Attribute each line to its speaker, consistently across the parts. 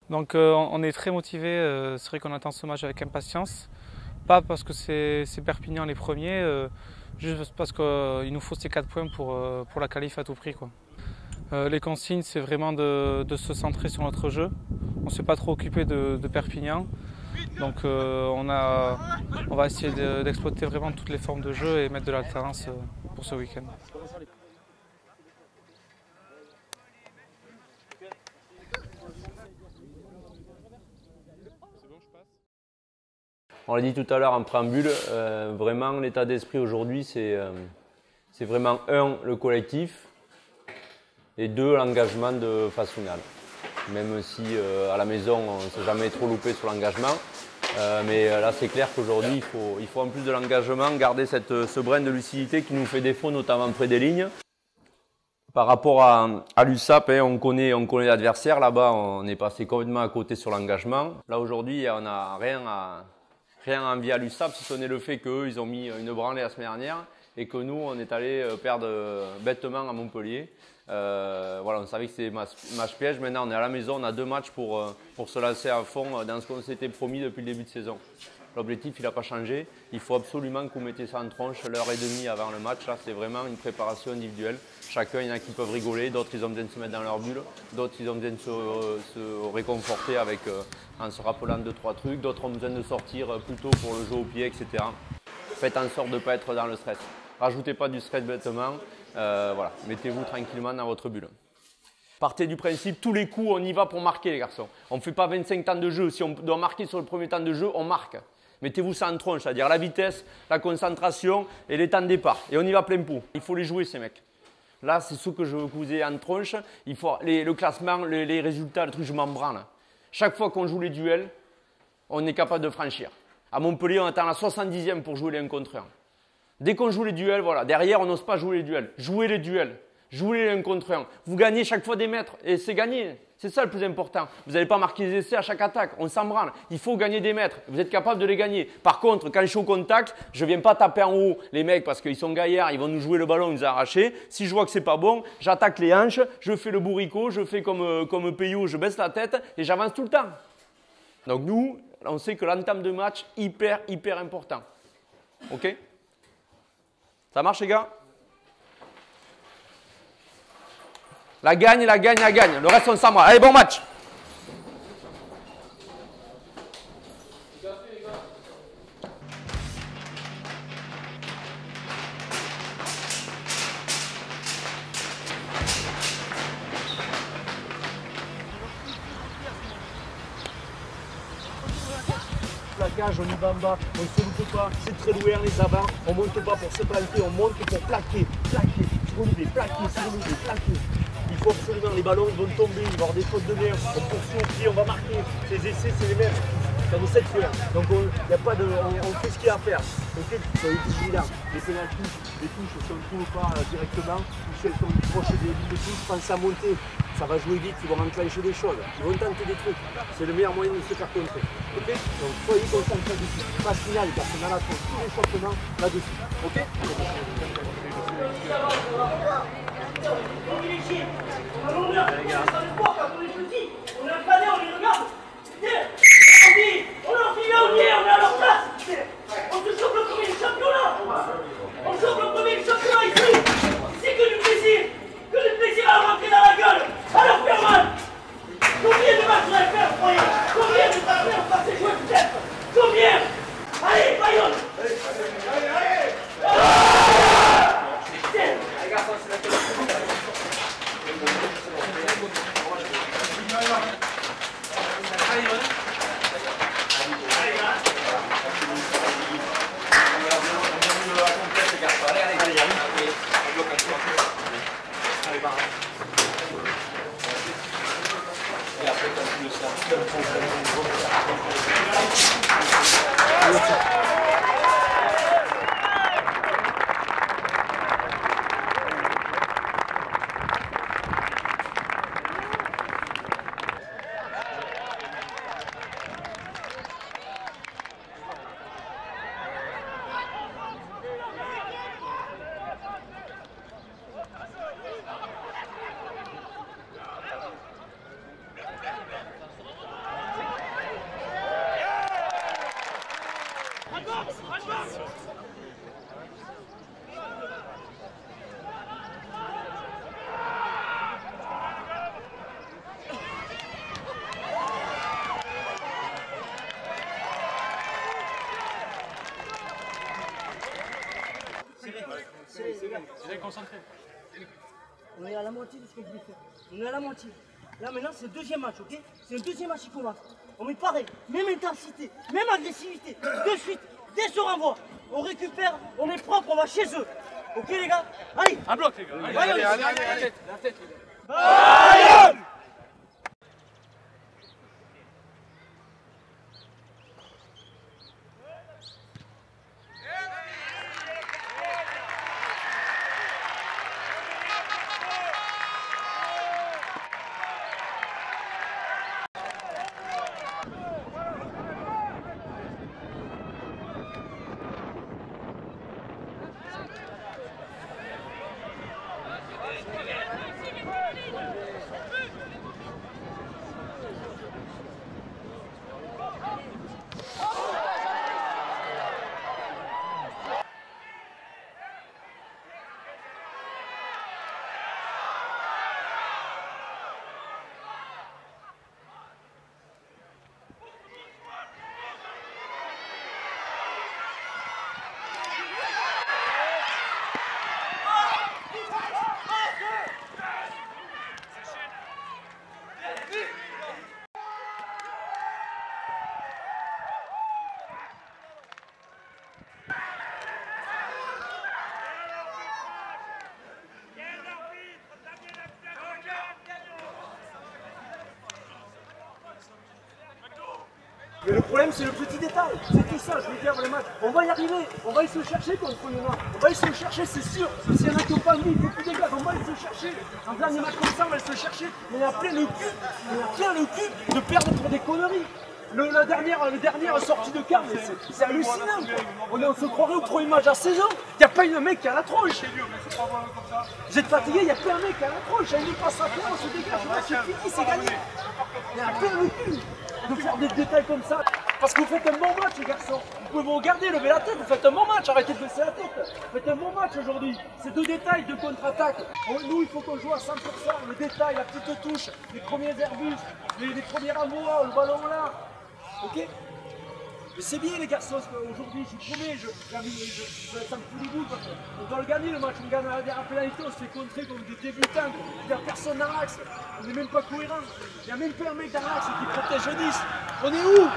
Speaker 1: Donc on est très motivés, c'est vrai qu'on attend ce match avec impatience. Pas parce que c'est Perpignan les premiers, juste parce qu'il nous faut ces 4 points pour la qualif à tout prix, quoi. Les consignes, c'est vraiment de se centrer sur notre jeu. On ne s'est pas trop occupé de Perpignan. Donc on va essayer d'exploiter vraiment toutes les formes de jeu et mettre de l'alternance pour ce week-end.
Speaker 2: On l'a dit tout à l'heure en préambule, vraiment l'état d'esprit aujourd'hui, c'est vraiment le collectif et 2, l'engagement de phase finale. Même si à la maison, on ne s'est jamais trop loupé sur l'engagement. Mais là, c'est clair qu'aujourd'hui, il faut en plus de l'engagement garder ce brin de lucidité qui nous fait défaut, notamment près des lignes. Par rapport à l'USAP, on connaît l'adversaire. Là-bas, on est passé complètement à côté sur l'engagement. Là, aujourd'hui, on n'a rien à envier à l'USAP, si ce n'est le fait qu'eux, ils ont mis une branlée la semaine dernière et que nous, on est allé perdre bêtement à Montpellier. Voilà, on savait que c'était match piège. Maintenant, on est à la maison, on a 2 matchs pour se lancer à fond dans ce qu'on s'était promis depuis le début de saison. L'objectif, il n'a pas changé. Il faut absolument que vous mettez ça en tronche l'heure et demie avant le match. Là, c'est vraiment une préparation individuelle. Chacun, il y en a qui peuvent rigoler, d'autres, ils ont besoin de se mettre dans leur bulle, d'autres, ils ont besoin de se réconforter en se rappelant 2-3 trucs, d'autres ont besoin de sortir plus tôt pour le jeu au pied, etc. Faites en sorte de ne pas être dans le stress. Rajoutez pas du stress bêtement. Voilà, mettez-vous tranquillement dans votre bulle. Partez du principe, tous les coups, on y va pour marquer, les garçons. On ne fait pas 25 temps de jeu. Si on doit marquer sur le premier temps de jeu, on marque. Mettez-vous ça en tronche, c'est-à-dire la vitesse, la concentration et les temps de départ. Et on y va plein pot. Il faut les jouer, ces mecs. Là, c'est ce que je veux que vous ayez en tronche. Il faut le classement, les résultats, le truc, je m'en branle. Chaque fois qu'on joue les duels, on est capable de franchir. À Montpellier, on attend la 70e pour jouer les 1 contre 1. Dès qu'on joue les duels, voilà, derrière, on n'ose pas jouer les duels. Jouez les duels. Jouez les 1 contre 1. Vous gagnez chaque fois des mètres et c'est gagné. C'est ça le plus important. Vous n'allez pas marquer des essais à chaque attaque. On s'en branle. Il faut gagner des mètres. Vous êtes capable de les gagner. Par contre, quand je suis au contact, je ne viens pas taper en haut les mecs parce qu'ils sont gaillards. Ils vont nous jouer le ballon, nous arracher. Si je vois que c'est pas bon, j'attaque les hanches, je fais le bourricot, je fais comme Payot, je baisse la tête et j'avance tout le temps. Donc nous, on sait que l'entame de match, hyper important. Ok ? Ça marche les gars ? La gagne. Le reste, on s'en va. Allez, bon match.
Speaker 3: Plaquage, on y va en bas, on ne se loupe pas, c'est très loin les avants, on ne monte pas pour se planter, on monte pour plaquer, se relever, plaquer. Il faut absolument, les ballons ils vont tomber, il va y avoir des fautes de mer, on poursuit au pied, on va marquer, ces essais c'est les mêmes, ça nous sait faire, donc y a pas de, on fait ce qu'il y a à faire, ok, soyez vigilants, les pénaltys, les touches, si on ne trouve pas directement, ou si elles sont proches des lignes de touche, pensez à monter, ça va jouer vite, ils vont enclencher des choses, ils vont tenter des trucs, c'est le meilleur moyen de se faire contrer, ok, donc soyez concentrés dessus, pas final, parce qu'on a là tous les championnats là-dessus, ok.
Speaker 4: On a l'honneur, on est dans le sport quand on est petit, on est un cadet, on les regarde. On leur dit, on est à leur place. On se chope le premier du championnat. On chope le premier du championnat ici. C'est que du plaisir à leur rentrer dans la gueule, à leur faire mal. Combien de matchs vous allez faire, croyez? Combien de matchs vous allez passer jouer peut-être? Combien? Allez, Bayonne. On est à la moitié de ce que je vais faire. On est à la moitié. Là maintenant c'est le deuxième match, ok? C'est le deuxième match qui commence. On met pareil, même intensité, même agressivité. De suite, dès ce renvoi, on récupère, on est propre, on va chez eux. Ok les gars? Allez!
Speaker 1: Un bloc les gars.
Speaker 4: Allez,
Speaker 1: La tête.
Speaker 3: Mais le problème, c'est le petit détail. C'est tout ça, je veux dire, le match. On va y arriver. On va aller se chercher contre Yona. On va aller se chercher, c'est sûr. S'il y en a qui n'ont pas envie, il faut plus des gars. On va aller se chercher. Un dernier match comme ça, on va aller se chercher. Mais il y a plein le cul. Il y a plein le cul de perdre pour des conneries. La dernière sortie de carte, c'est hallucinant. On se croirait au premier match à 16 ans. Il n'y a pas une mec qui a la tronche. Vous êtes fatigué, il n'y a pas un mec qui a la tronche. Il passe à faire, on se dégage. C'est fini, c'est gagné. Il y a plein le cul de faire des détails comme ça. Parce que vous faites un bon match, les garçons. Vous pouvez vous regarder, lever la tête, vous faites un bon match, arrêtez de baisser la tête. Vous faites un bon match aujourd'hui. C'est deux détails, deux contre-attaques. Nous, il faut qu'on joue à 100%. Le détail, la petite touche, les premiers Airbus, les premiers amours, le ballon là. Ok? Mais c'est bien les garçons, parce qu'aujourd'hui, je vous promets, ça me fout du bout. On doit le gagner le match, on gagne à la dernière pénalité, on se fait contrer comme des débutants. Il n'y a personne dans l'axe, on n'est même pas cohérent. Il n'y a même pas un mec dans l'axe qui protège 10. On est où?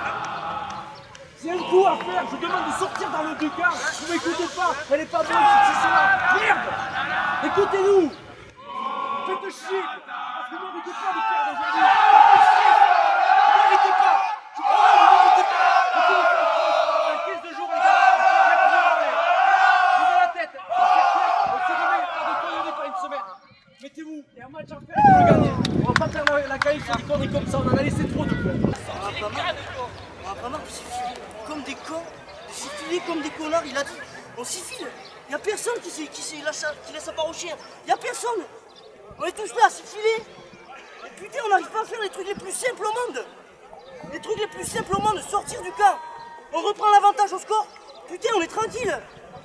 Speaker 3: C'est un coup à faire, je demande de sortir dans le Ducard. Vous ne m'écoutez pas, elle n'est pas bonne, c'est cela. Merde! Écoutez-nous! Faites chier! Parce que vous ne méritez pas de perdre aujourd'hui. Faites chier! Vous ne méritez pas! Je crois que vous ne méritez pas! Un 15 de jours, les gars, levez la tête! On s'est donné, pas de conneries, pas une semaine. Mettez-vous, il y a un match à faire, il faut le gagner. On va pas faire la qualif sur des conneries comme ça, on en a laissé trop de fois.
Speaker 4: On a vraiment s'y filer comme des cons, s'y filer comme des connards, il a dit. On s'y file. Il n'y a personne qui laisse sa part au chien. Il n'y a personne. On est tous là à s'y filer. Et putain, on n'arrive pas à faire les trucs les plus simples au monde. Les trucs les plus simples au monde, sortir du camp. On reprend l'avantage au score. Putain, on est tranquille.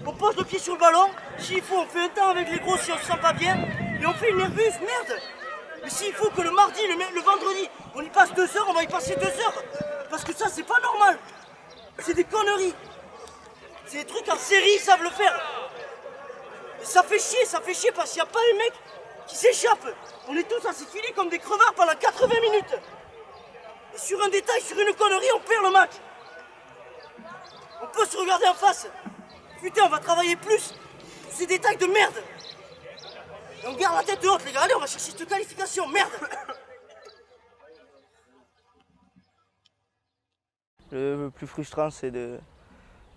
Speaker 4: On pose le pied sur le ballon. S'il faut, on fait un temps avec les gros si on se sent pas bien. Et on fait une nerveuse, merde. Mais s'il faut que le mardi, le vendredi, on y passe 2 heures, on va y passer 2 heures. Parce que ça, c'est pas normal. C'est des conneries. C'est des trucs en série, ils savent le faire. Et ça fait chier parce qu'il n'y a pas un mec qui s'échappe. On est tous à s'y filer comme des crevards pendant 80 minutes. Et sur un détail, sur une connerie, on perd le match. On peut se regarder en face. Putain, on va travailler plus pour ces détails de merde. Et on garde la tête haute, les gars. Allez, on va chercher cette qualification, merde.
Speaker 5: Le plus frustrant, c'est de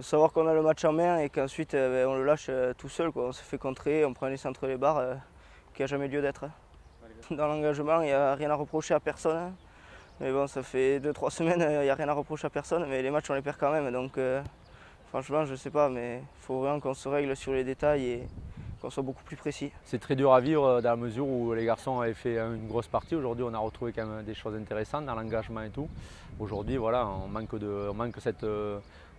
Speaker 5: savoir qu'on a le match en main et qu'ensuite on le lâche tout seul, quoi. On se fait contrer, on prend les centres les barres qui n'a jamais lieu d'être. Dans l'engagement, il n'y a rien à reprocher à personne. Mais bon, ça fait 2-3 semaines, il n'y a rien à reprocher à personne, mais les matchs on les perd quand même. Donc franchement, je sais pas, mais il faut vraiment qu'on se règle sur les détails et qu'on soit beaucoup plus précis.
Speaker 2: C'est très dur à vivre dans la mesure où les garçons avaient fait une grosse partie. Aujourd'hui, on a retrouvé quand même des choses intéressantes dans l'engagement et tout. Aujourd'hui, voilà, on manque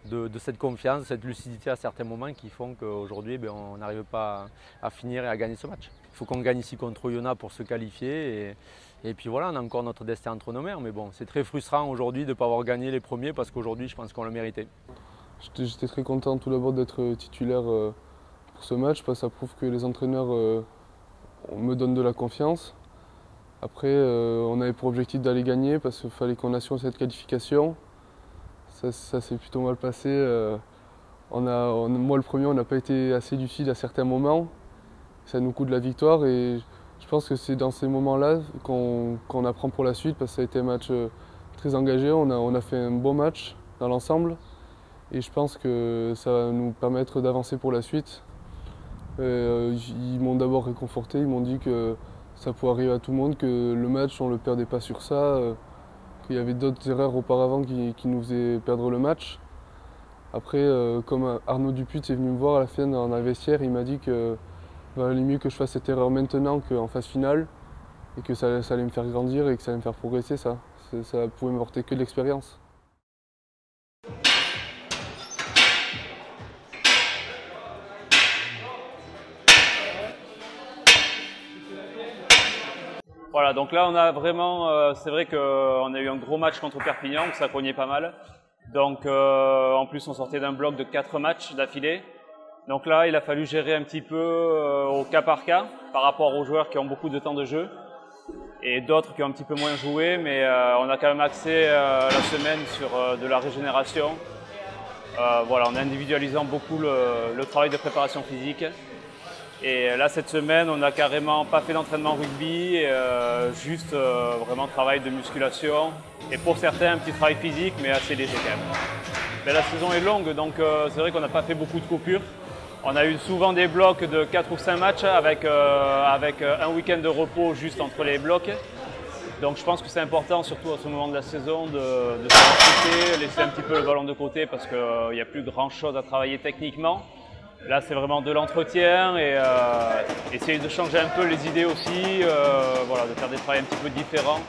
Speaker 2: de cette confiance, cette lucidité à certains moments qui font qu'aujourd'hui on n'arrive pas à finir et à gagner ce match. Il faut qu'on gagne ici contre Oyonnax pour se qualifier et puis voilà, on a encore notre destin entre nos mains, mais bon, c'est très frustrant aujourd'hui de ne pas avoir gagné les premiers parce qu'aujourd'hui je pense qu'on le méritait.
Speaker 6: J'étais très content tout d'abord d'être titulaire pour ce match parce que ça prouve que les entraîneurs me donnent de la confiance. Après, on avait pour objectif d'aller gagner parce qu'il fallait qu'on assure cette qualification. Ça s'est plutôt mal passé. Moi, le premier, on n'a pas été assez lucide à certains moments. Ça nous coûte la victoire et je pense que c'est dans ces moments-là qu'on apprend pour la suite parce que ça a été un match très engagé. On a fait un bon match dans l'ensemble et je pense que ça va nous permettre d'avancer pour la suite. Ils m'ont d'abord réconforté, ils m'ont dit que ça pouvait arriver à tout le monde, que le match on ne le perdait pas sur ça, qu'il y avait d'autres erreurs auparavant qui nous faisaient perdre le match. Après, comme Arnaud Dupuis est venu me voir à la fin dans la vestiaire, il m'a dit que valait mieux que je fasse cette erreur maintenant qu'en phase finale et que ça allait me faire grandir et que ça allait me faire progresser. Ça pouvait m'apporter que de l'expérience.
Speaker 7: Voilà, donc là on a vraiment, c'est vrai qu'on a eu un gros match contre Perpignan, où ça cognait pas mal. Donc en plus on sortait d'un bloc de 4 matchs d'affilée. Donc là il a fallu gérer un petit peu au cas par cas par rapport aux joueurs qui ont beaucoup de temps de jeu et d'autres qui ont un petit peu moins joué, mais on a quand même axé la semaine sur de la régénération. Voilà, en individualisant beaucoup le travail de préparation physique. Et là, cette semaine, on n'a carrément pas fait d'entraînement rugby, juste vraiment travail de musculation. Et pour certains, un petit travail physique, mais assez léger quand même. Mais la saison est longue, donc c'est vrai qu'on n'a pas fait beaucoup de coupures. On a eu souvent des blocs de 4 ou 5 matchs avec un week-end de repos juste entre les blocs. Donc je pense que c'est important, surtout à ce moment de la saison, de se recruter, laisser un petit peu le ballon de côté parce qu'il n'y a plus grand-chose à travailler techniquement. Là, c'est vraiment de l'entretien et essayer de changer un peu les idées aussi, voilà, de faire des travails un petit peu différents.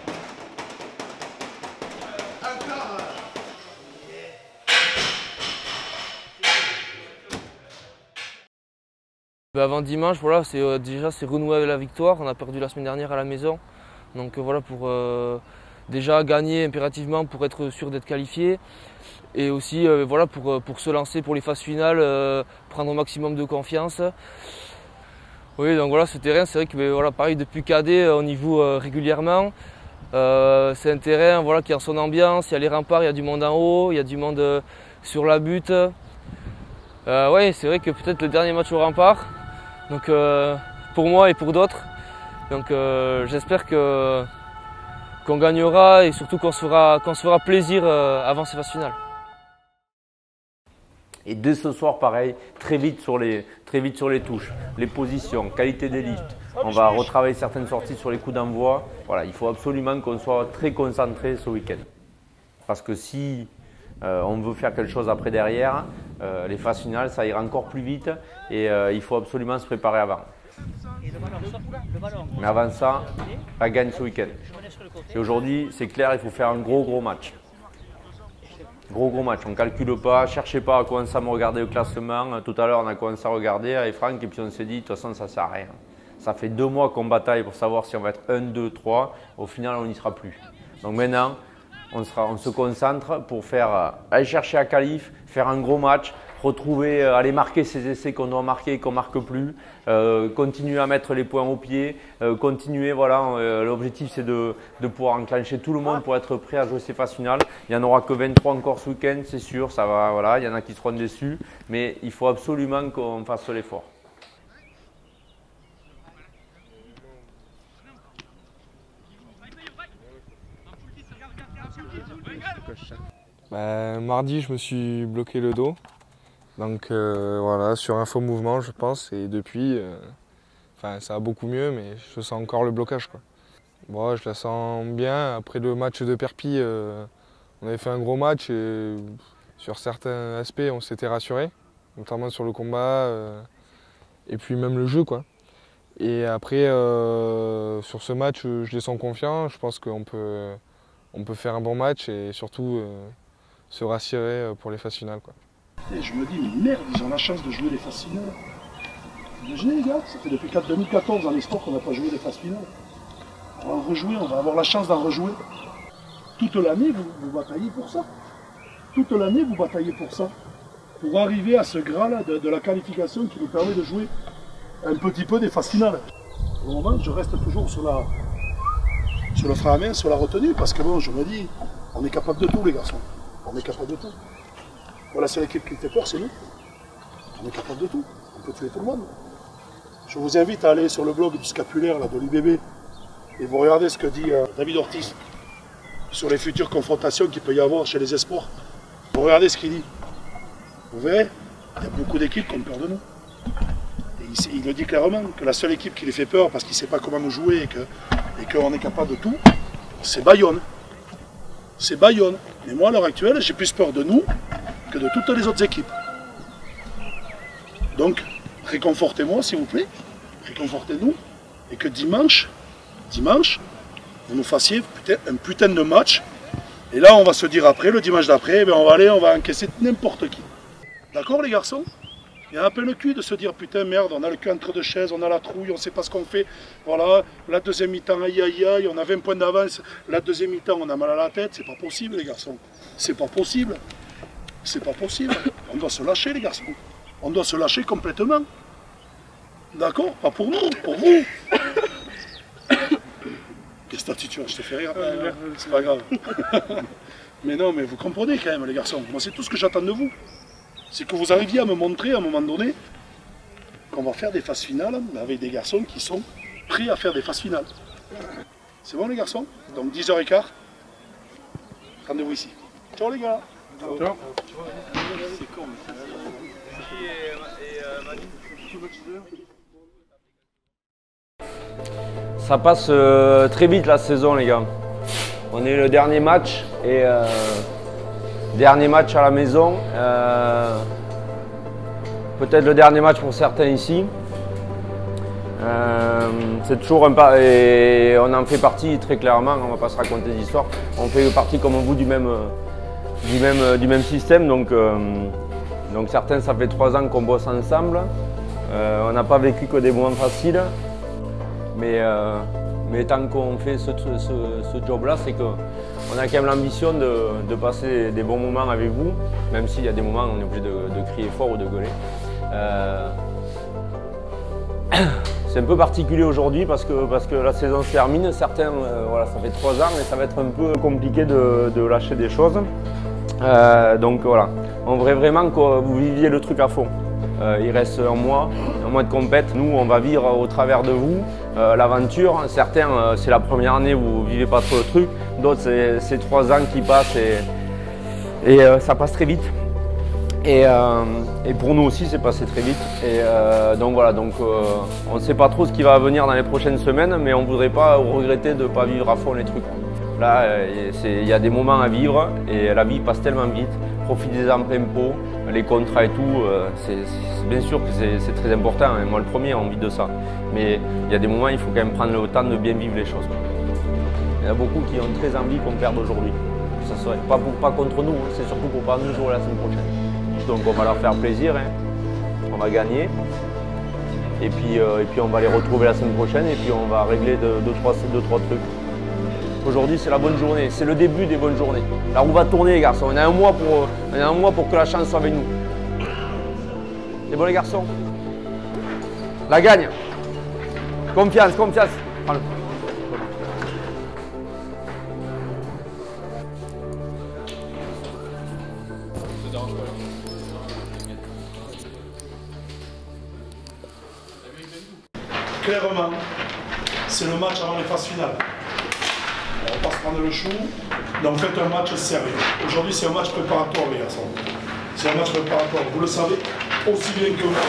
Speaker 8: Avant dimanche, voilà, déjà c'est renouer la victoire. On a perdu la semaine dernière à la maison. Donc voilà, pour déjà gagner impérativement pour être sûr d'être qualifié. Et aussi voilà, pour se lancer pour les phases finales, prendre au maximum de confiance. Oui, donc voilà, ce terrain, c'est vrai que voilà, pareil, depuis cadet, on y joue régulièrement. C'est un terrain voilà, qui a son ambiance, il y a les remparts, il y a du monde en haut, il y a du monde sur la butte. Oui, c'est vrai que peut-être le dernier match au rempart, donc, pour moi et pour d'autres. Donc j'espère qu'on gagnera et surtout qu'on se fera plaisir avant ces phases finales.
Speaker 2: Et dès ce soir, pareil, très vite sur les touches, les positions, qualité des lifts. On va retravailler certaines sorties sur les coups d'envoi. Voilà, il faut absolument qu'on soit très concentré ce week-end. Parce que si on veut faire quelque chose après derrière, les phases finales, ça ira encore plus vite et il faut absolument se préparer avant. Mais avant ça, la gagne ce week-end. Et aujourd'hui, c'est clair, il faut faire un gros match. Gros match, on ne calcule pas, cherchez pas à commencer à me regarder le classement. Tout à l'heure, on a commencé à regarder avec Franck et puis on s'est dit, de toute façon, ça ne sert à rien. Ça fait 2 mois qu'on bataille pour savoir si on va être 1, 2, 3. Au final, on n'y sera plus. Donc maintenant, on se concentre pour aller chercher à qualif, faire un gros match, retrouver, aller marquer ces essais qu'on doit marquer et qu'on ne marque plus, continuer à mettre les points au pied, continuer, voilà, l'objectif c'est de pouvoir enclencher tout le monde pour être prêt à jouer ces phases finales. Il n'y en aura que 23 encore ce week-end, c'est sûr, ça va, voilà, il y en a qui seront déçus, mais il faut absolument qu'on fasse l'effort.
Speaker 6: Mardi, je me suis bloqué le dos. Donc voilà, sur un faux mouvement, je pense. Et depuis, ça va beaucoup mieux, mais je sens encore le blocage, quoi. Bon, je la sens bien. Après le match de Perpi, on avait fait un gros match et sur certains aspects, on s'était rassuré, notamment sur le combat et puis même le jeu, quoi. Et après, sur ce match, je les sens confiants. Je pense qu'on peut faire un bon match et surtout se rassurer pour les phases finales, quoi.
Speaker 9: Et je me dis, mais merde, ils ont la chance de jouer les phases finales. Imaginez les gars, ça fait depuis 2014 dans l'histoire qu'on n'a pas joué les phases finales. On va en rejouer, on va avoir la chance d'en rejouer. Toute l'année, vous bataillez pour ça. Toute l'année, vous bataillez pour ça. Pour arriver à ce gras-là de la qualification qui nous permet de jouer un petit peu des phases finales. Au moment, je reste toujours sur le frein à main, sur la retenue, parce que bon, je me dis, on est capable de tout les garçons. On est capable de tout. Voilà, c'est l'équipe qui me fait peur, c'est nous. On est capable de tout. On peut tuer tout le monde. Je vous invite à aller sur le blog du scapulaire là, de l'UBB et vous regardez ce que dit David Ortiz sur les futures confrontations qu'il peut y avoir chez les espoirs. Vous regardez ce qu'il dit. Vous verrez, il y a beaucoup d'équipes qui ont peur de nous. Et il le dit clairement, que la seule équipe qui les fait peur parce qu'il ne sait pas comment nous jouer et qu'on est capable de tout, c'est Bayonne. C'est Bayonne. Mais moi, à l'heure actuelle, j'ai plus peur de nous que de toutes les autres équipes. Donc, réconfortez-moi, s'il vous plaît. Réconfortez-nous. Et que dimanche, vous nous fassiez un putain de match. Et là, on va se dire après, le dimanche d'après, on va aller, on va encaisser n'importe qui. D'accord, les garçons? Il y a un peu le cul de se dire, putain, merde, on a le cul entre deux chaises, on a la trouille, on ne sait pas ce qu'on fait. Voilà, la deuxième mi-temps, aïe, aïe, aïe, on a 20 points d'avance. La deuxième mi-temps, on a mal à la tête. C'est pas possible, les garçons. C'est pas possible. C'est pas possible. On doit se lâcher, les garçons. On doit se lâcher complètement. D'accord? Pas pour nous, pour vous. Qu'est-ce que tu tues? Je te fais rire. C'est pas grave. Mais non, mais vous comprenez quand même, les garçons. Moi, c'est tout ce que j'attends de vous. C'est que vous arriviez à me montrer à un moment donné qu'on va faire des phases finales avec des garçons qui sont prêts à faire des phases finales. C'est bon, les garçons? Donc 10h15, rendez-vous ici. Ciao, les gars. Ciao. Ciao. C'est con.
Speaker 2: Ça passe très vite la saison, les gars. On est le dernier match et dernier match à la maison. Peut-être le dernier match pour certains ici. C'est toujours un pas et on en fait partie très clairement. On ne va pas se raconter des histoires. On fait partie comme vous du même système. Donc certains, ça fait 3 ans qu'on bosse ensemble. On n'a pas vécu que des moments faciles. Mais tant qu'on fait ce job-là, c'est qu'on a quand même l'ambition de passer des bons moments avec vous, même s'il y a des moments où on est obligé de crier fort ou de gueuler. C'est un peu particulier aujourd'hui parce que la saison se termine. Certains, voilà, ça fait 3 ans et ça va être un peu compliqué de lâcher des choses. Donc voilà, on voudrait vraiment que vous viviez le truc à fond. Il reste un mois de compète. Nous, on va vivre au travers de vous l'aventure. Certains, c'est la première année, vous ne vivez pas trop le truc. D'autres, c'est 3 ans qui passent et ça passe très vite. Et pour nous aussi, c'est passé très vite. Et donc voilà, on ne sait pas trop ce qui va venir dans les prochaines semaines, mais on ne voudrait pas regretter de ne pas vivre à fond les trucs. Là, il y a des moments à vivre et la vie passe tellement vite. Profitez-en plein pot, les contrats et tout, bien sûr que c'est très important. Hein. Moi, le premier, on vit de ça. Mais il y a des moments, il faut quand même prendre le temps de bien vivre les choses. Il y en a beaucoup qui ont très envie qu'on perde aujourd'hui. Ça serait pas contre nous, c'est surtout pour pas nous jouer la semaine prochaine. Donc on va leur faire plaisir, hein. On va gagner. Et puis on va les retrouver la semaine prochaine et puis on va régler 2-3 trucs. Aujourd'hui, c'est la bonne journée, c'est le début des bonnes journées. La roue va tourner, les garçons. On a un mois pour que la chance soit avec nous. C'est bon, les garçons? La gagne. Confiance. Prends-le.
Speaker 9: Clairement, c'est le match avant les phases finales. On va pas se prendre le chou, donc faites un match sérieux. Aujourd'hui, c'est un match préparatoire, les garçons. C'est un match préparatoire. Vous le savez aussi bien que moi.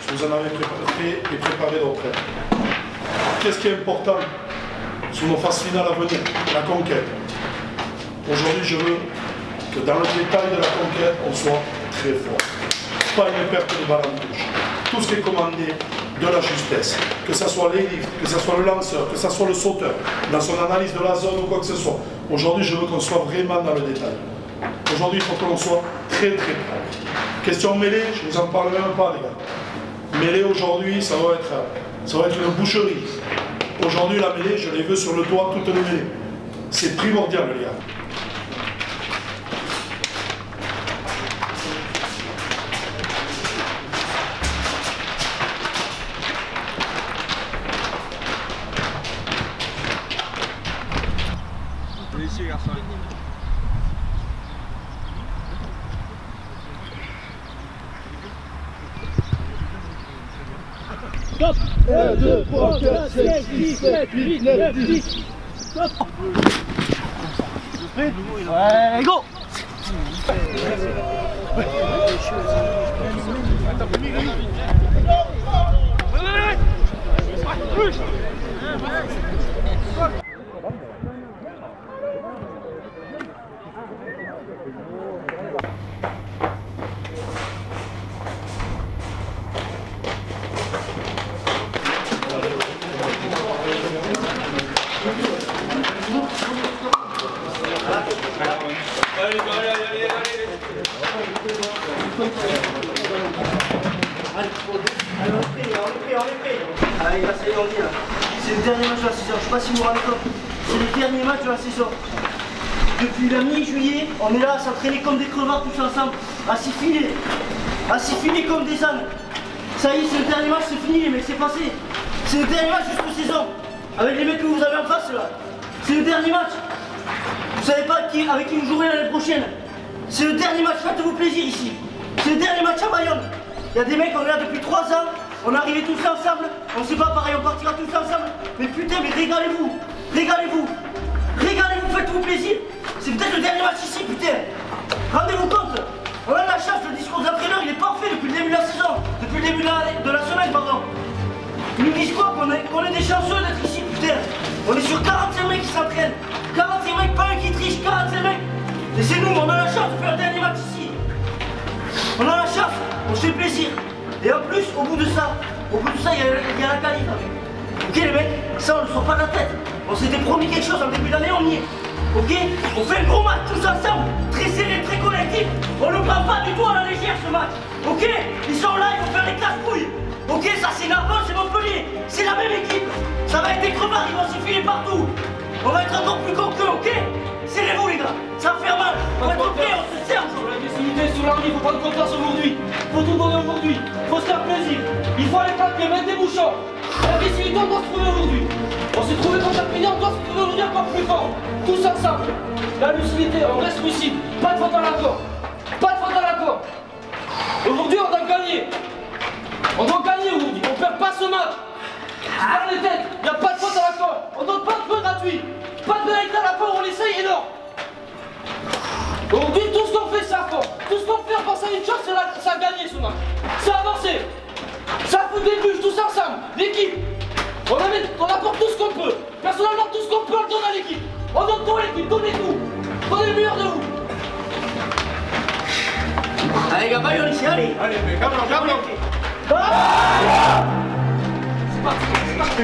Speaker 9: Vous en avez préparé d'autres. Qu'est-ce qui est important sur nos phases finales à venir? La conquête. Aujourd'hui, je veux que dans le détail de la conquête, on soit très fort. Pas une perte de balle en touche. Tout ce qui est commandé, de la justesse, que ce soit les lifts, que ce soit le lanceur, que ce soit le sauteur, dans son analyse de la zone ou quoi que ce soit. Aujourd'hui, je veux qu'on soit vraiment dans le détail. Aujourd'hui, il faut que l'on soit très très prêt. Question mêlée, je ne vous en parle même pas, les gars. Mêlée aujourd'hui, ça va être une boucherie. Aujourd'hui, la mêlée, je les veux sur le toit, toute les mêlées. C'est primordial, les gars.
Speaker 3: Ici, garçon.
Speaker 4: 1, 2, 3, 4, 5, 6, 7, 8, 9, 10. Stop. Ouais, go.
Speaker 5: Allez, là, ça y est, on y est là. C'est le dernier match de la saison. Je sais pas si vous vous rendez compte. C'est le dernier match de la saison. Depuis la mi-juillet, on est là à s'entraîner comme des crevards tous ensemble, à s'y filer comme des ânes. Ça y est, c'est le dernier match, c'est fini les mecs, c'est passé. C'est le dernier match jusqu'au saison. Avec les mecs que vous avez en face là. C'est le dernier match. Vous savez pas avec qui vous jouerez l'année prochaine. C'est le dernier match, faites-vous plaisir ici. C'est le dernier match à Bayonne. Il y a des mecs, on est là depuis 3 ans. On est arrivés tous ensemble, on sait pas pareil, on partira tous ensemble. Mais putain, mais régalez-vous, régalez-vous, régalez-vous, faites-vous plaisir. C'est peut-être le dernier match ici, putain. Rendez-vous compte, on a de la chance, le discours d'entraîneur il est parfait depuis le début de la saison, depuis le début de la semaine, pardon. Ils nous disent quoi, qu'on est des chanceux d'être ici, putain. On est sur 45 mecs qui s'entraînent, 45 mecs, pas un qui triche, 45 mecs. Et c'est nous, on a la chance de faire le dernier match ici. On a la chance, on se fait plaisir. Et en plus, au bout de ça, il y a la qualif. Ok les mecs, ça on ne sort pas de la tête. On s'était promis quelque chose en début d'année, on y est. Ok, on fait un gros match tous ensemble, très serré, très collectif. On ne prend pas du tout à la légère ce match. Ok, ils sont là, ils vont faire les casse-couilles. Ok, ça c'est Narbonne, c'est Montpellier. C'est la même équipe. Ça va être des crevards, ils vont s'y filer partout. On va être encore plus con qu'eux, ok. Serrez-vous les gars, ça va faire mal. On va être prêts, on se serre.
Speaker 4: Sur l'agressivité, sur l'arme, il faut prendre confiance aujourd'hui. Il faut tout donner aujourd'hui. Il faut se faire plaisir. Il faut aller claquer, mettre des bouchons. L'agressivité, on doit se trouver aujourd'hui. On s'est trouvé contre Perpignan, on doit se trouver aujourd'hui encore plus fort. Tous ensemble. La lucidité, on reste lucide. Pas de faute à l'accord. Pas de faute à l'accord. Aujourd'hui, on doit gagner. On doit gagner aujourd'hui. On perd pas ce match. Dans les têtes, il n'y a pas de faute à l'accord. On donne pas de feu gratuit. Pas de pénalité à l'accord, on l'essaye et non. Aujourd'hui, tout ce qu'on fait, c'est à fond. Tout ce qu'on fait, on pense à une chose, c'est à gagner ce match. C'est avancer. Ça fout des bûches, tous ensemble. L'équipe. On apporte tout ce qu'on peut. Personnellement, tout ce qu'on peut, on le donne à l'équipe. On donne tout à l'équipe, donnez tout. Donnez le meilleur de vous.
Speaker 5: Allez, gars, Bayonne ici, allez.
Speaker 3: Allez, mais calme-toi.
Speaker 5: C'est parti, c'est parti.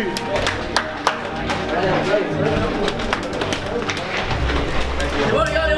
Speaker 5: C'est bon, les gars, allez.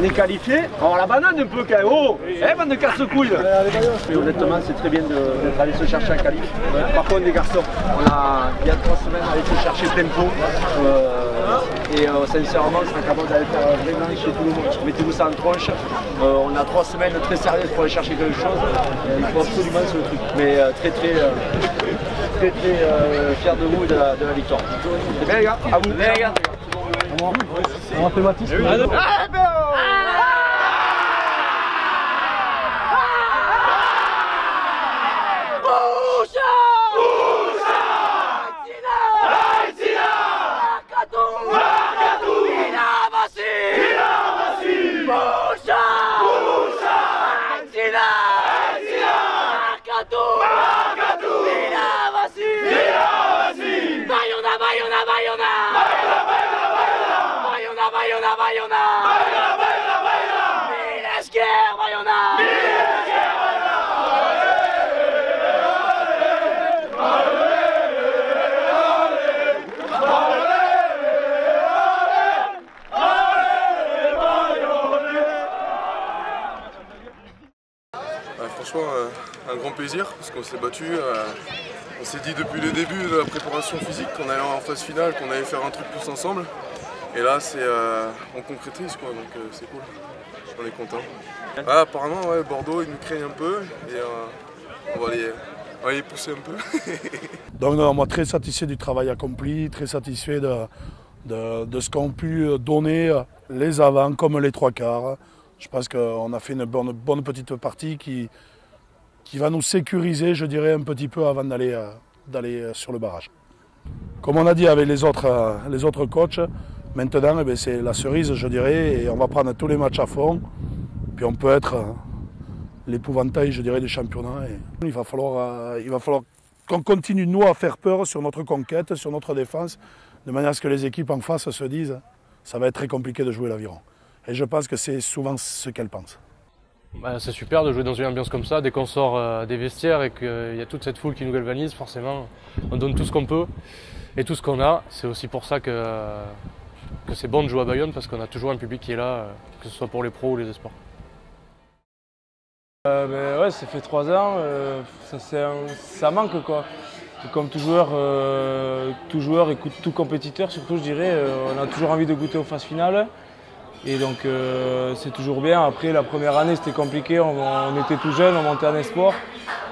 Speaker 3: On est qualifié. Alors la banane un peu quand même. Oh, bande de casse-couilles. Mais honnêtement, c'est très bien d'être allé se chercher un qualif. Par contre, les garçons, il y a 3 semaines, on allait se chercher plein pot. Sincèrement, on sera capable d'aller faire vraiment chez tout le monde. Mettez-vous ça en tronche. On a 3 semaines très sérieuses pour aller chercher quelque chose. Il faut absolument ce truc. Mais très fier de vous et de la victoire. C'est bien les gars. À vous. Les gars. On fait Baptiste.
Speaker 10: Franchement, un grand plaisir parce qu'on s'est battu. On s'est dit depuis le début de la préparation physique qu'on allait en phase finale, qu'on allait faire un truc tous ensemble. Et là, on concrétise quoi, donc c'est cool. On est content. Ah, apparemment, ouais, Bordeaux, ils nous craignent un peu et on va les pousser un peu.
Speaker 9: Donc, moi, très satisfait du travail accompli, très satisfait de ce qu'ont pu donner les avants comme les 3 quarts. Je pense qu'on a fait une bonne petite partie qui va nous sécuriser, je dirais, un petit peu avant d'aller sur le barrage. Comme on a dit avec les autres coachs, maintenant c'est la cerise, je dirais, et on va prendre tous les matchs à fond. Puis on peut être l'épouvantail, je dirais, du championnat. Et il va falloir qu'on continue, nous, à faire peur sur notre conquête, sur notre défense, de manière à ce que les équipes en face se disent ça va être très compliqué de jouer l'Aviron. Et je pense que c'est souvent ce qu'elles pensent.
Speaker 11: C'est super de jouer dans une ambiance comme ça, dès qu'on sort des vestiaires et qu'il y a toute cette foule qui nous galvanise, forcément on donne tout ce qu'on peut et tout ce qu'on a. C'est aussi pour ça que c'est bon de jouer à Bayonne parce qu'on a toujours un public qui est là, que ce soit pour les pros ou les espoirs.
Speaker 12: Ouais, ça fait 3 ans, ça manque quoi. Comme tout joueur et tout compétiteur surtout je dirais, on a toujours envie de goûter aux phases finales. Et donc c'est toujours bien. Après la première année c'était compliqué, on était tout jeunes, on montait en espoir.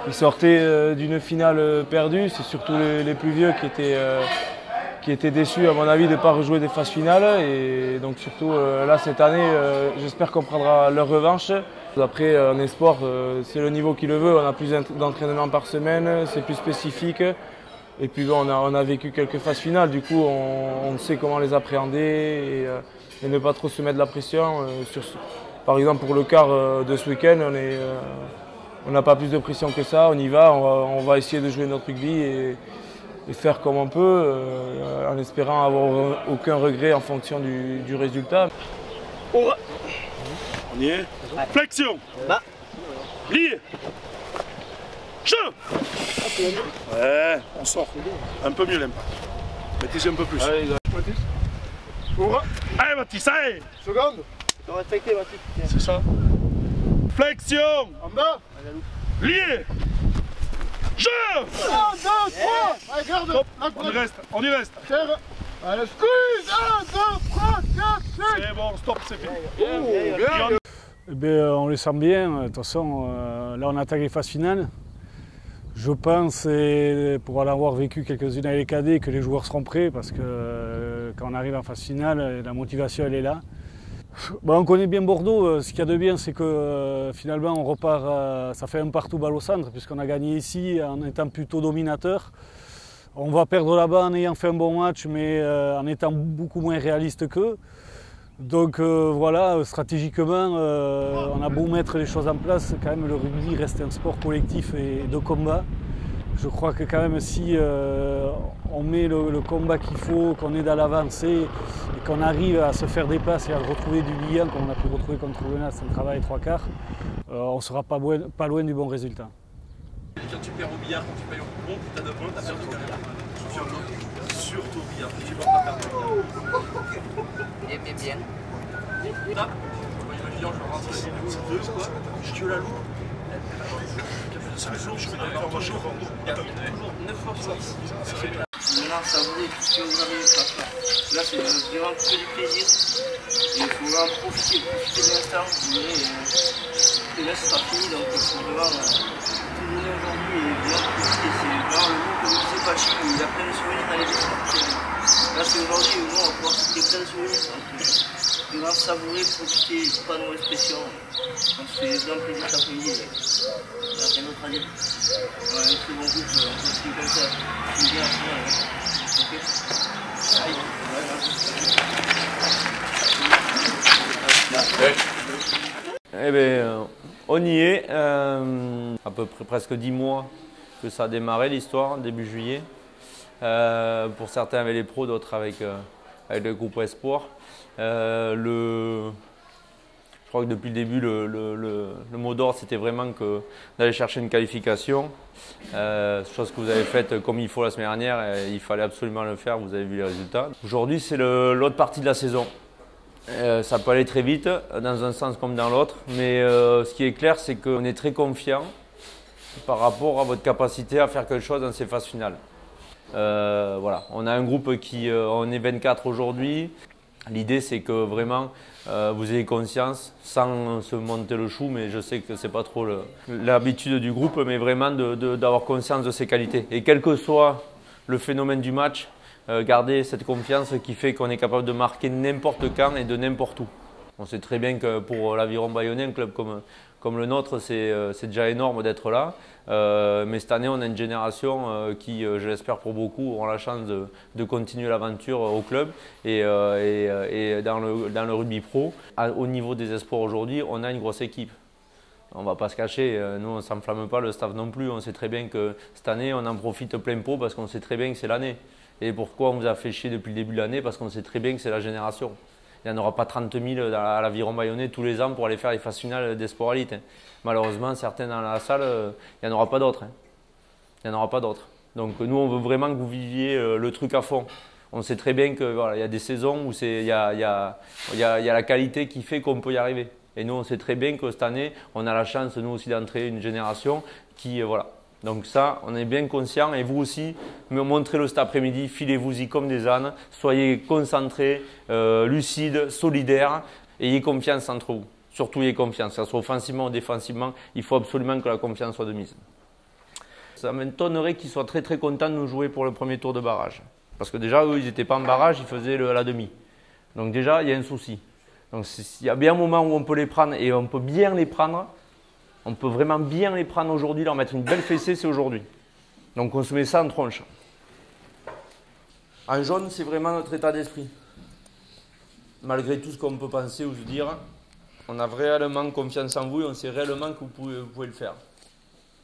Speaker 12: Ils sortaient d'une finale perdue, c'est surtout les plus vieux qui étaient déçus à mon avis de ne pas rejouer des phases finales. Et donc surtout là cette année j'espère qu'on prendra leur revanche. Après en espoir c'est le niveau qui le veut, on a plus d'entraînement par semaine, c'est plus spécifique. Et puis bon, on a vécu quelques phases finales, du coup on sait comment les appréhender et ne pas trop se mettre de la pression. Par exemple pour le quart de ce week-end, on n'a pas plus de pression que ça, on y va, on va essayer de jouer notre rugby et faire comme on peut, en espérant avoir aucun regret en fonction du résultat.
Speaker 3: On y est. Flexion. Plié.
Speaker 9: Ouais, on sort. Un peu mieux l'impact. Mettez-y un peu plus.
Speaker 3: Allez, Baptiste. Allez, Baptiste, allez.
Speaker 5: Seconde. Tu dois respecter, Baptiste.
Speaker 9: C'est ça.
Speaker 3: Flexion. En bas. Lié. Jeu.
Speaker 9: 1, 2, 3. Allez, garde.
Speaker 3: Stop. On y reste.
Speaker 9: Allez, squeeze. 1, 2, 3, 4, 5.
Speaker 3: C'est bon, stop, c'est fini.
Speaker 9: Bien.
Speaker 13: Eh bien, on les sent bien. De toute façon, là, on attaque les phases finales. Je pense, pour en avoir vécu quelques-unes avec les cadets, que les joueurs seront prêts parce que quand on arrive en phase finale, la motivation, elle est là. On connaît bien Bordeaux. Ce qu'il y a de bien, c'est que finalement, on repart, ça fait un partout balle au centre, puisqu'on a gagné ici en étant plutôt dominateur. On va perdre là-bas en ayant fait un bon match, mais en étant beaucoup moins réaliste qu'eux. Donc voilà, stratégiquement, on a beau mettre les choses en place, quand même le rugby reste un sport collectif et de combat. Je crois que quand même si on met le combat qu'il faut, qu'on est dans l'avancée et qu'on arrive à se faire des passes et à retrouver du lien comme on a pu retrouver contre Gonat, c'est un travail 3 quarts, on ne sera pas loin du bon résultat.
Speaker 3: Quand tu perds au billard, quand tu payes au coupon, tu as de points, tu as perdu au billard. Surtout au billard, tu ne vas pas perdre au billard.
Speaker 5: Bien.
Speaker 3: Stop. Perpignan, je rentre ici, je tue la loupe. C'est le jour, je fais des efforts par jour. 9 fois sur 10.
Speaker 5: Maintenant, savourer tout ce que vous avez fait. Là, c'est vraiment que du plaisir. Et il faut vraiment profiter de l'instant. Vous verrez, là, ce sera fini, donc il faut vraiment tout donner aujourd'hui et bien profiter. C'est vraiment le mot que vous disiez, Pachi, il y a plein de souvenirs dans les dessins. Là, c'est aujourd'hui où nous, on va pouvoir citer plein de souvenirs. Donc, vraiment savourer, profiter, pas de mauvaise pression. Donc, c'est vraiment plaisir cet après-midi. Il n'y a rien d'autre à dire. On a un très bon groupe, on continue comme ça. C'est bien à finir. Ok. Allez, voilà.
Speaker 2: Eh bien, on y est. À peu près presque 10 mois que ça a démarré l'histoire, début juillet. Pour certains avec les pros, d'autres avec le groupe Espoir. Je crois que depuis le début, le mot d'ordre, c'était vraiment d'aller chercher une qualification. Chose que vous avez faite comme il faut la semaine dernière, il fallait absolument le faire, vous avez vu les résultats. Aujourd'hui, c'est l'autre partie de la saison. Ça peut aller très vite, dans un sens comme dans l'autre, mais ce qui est clair, c'est qu'on est très confiant par rapport à votre capacité à faire quelque chose dans ces phases finales. Voilà. On a un groupe on est 24 aujourd'hui. L'idée, c'est que vraiment, vous ayez conscience, sans se monter le chou, mais je sais que ce n'est pas trop l'habitude du groupe, mais vraiment d'avoir conscience de ses qualités. Et quel que soit le phénomène du match, gardez cette confiance qui fait qu'on est capable de marquer n'importe quand et de n'importe où. On sait très bien que pour l'Aviron Bayonnais, un club comme le nôtre, c'est déjà énorme d'être là. Mais cette année, on a une génération qui, je l'espère pour beaucoup, aura la chance de continuer l'aventure au club et dans le rugby pro. Au niveau des espoirs aujourd'hui, on a une grosse équipe. On ne va pas se cacher, nous on ne s'enflamme pas, le staff non plus. On sait très bien que cette année, on en profite plein pot parce qu'on sait très bien que c'est l'année. Et pourquoi on vous a fait chier depuis le début de l'année? Parce qu'on sait très bien que c'est la génération. Il n'y en aura pas 30 000 à l'Aviron Bayonnais tous les ans pour aller faire les phases finales d'Espoir Elite. Malheureusement, certains dans la salle, il n'y en aura pas d'autres. Il n'y en aura pas d'autres. Donc nous, on veut vraiment que vous viviez le truc à fond. On sait très bien qu'il y a des saisons où il y a la qualité qui fait qu'on peut y arriver. Et nous, on sait très bien que cette année, on a la chance, nous aussi, d'entrer une génération qui, voilà. Donc ça, on est bien conscient et vous aussi, montrez-le cet après-midi, filez-vous-y comme des ânes, soyez concentrés, lucides, solidaires, ayez confiance entre vous. Surtout ayez confiance, que ce soit offensivement ou défensivement, il faut absolument que la confiance soit de mise. Ça m'étonnerait qu'ils soient très très contents de nous jouer pour le premier tour de barrage. Parce que déjà, eux, ils n'étaient pas en barrage, ils faisaient la demi. Donc déjà, il y a un souci. Donc il y a bien un moment où on peut les prendre et on peut bien les prendre. On peut vraiment bien les prendre aujourd'hui, leur mettre une belle fessée, c'est aujourd'hui. Donc on se met ça en tronche. En jaune, c'est vraiment notre état d'esprit. Malgré tout ce qu'on peut penser ou se dire, on a réellement confiance en vous et on sait réellement que vous pouvez le faire.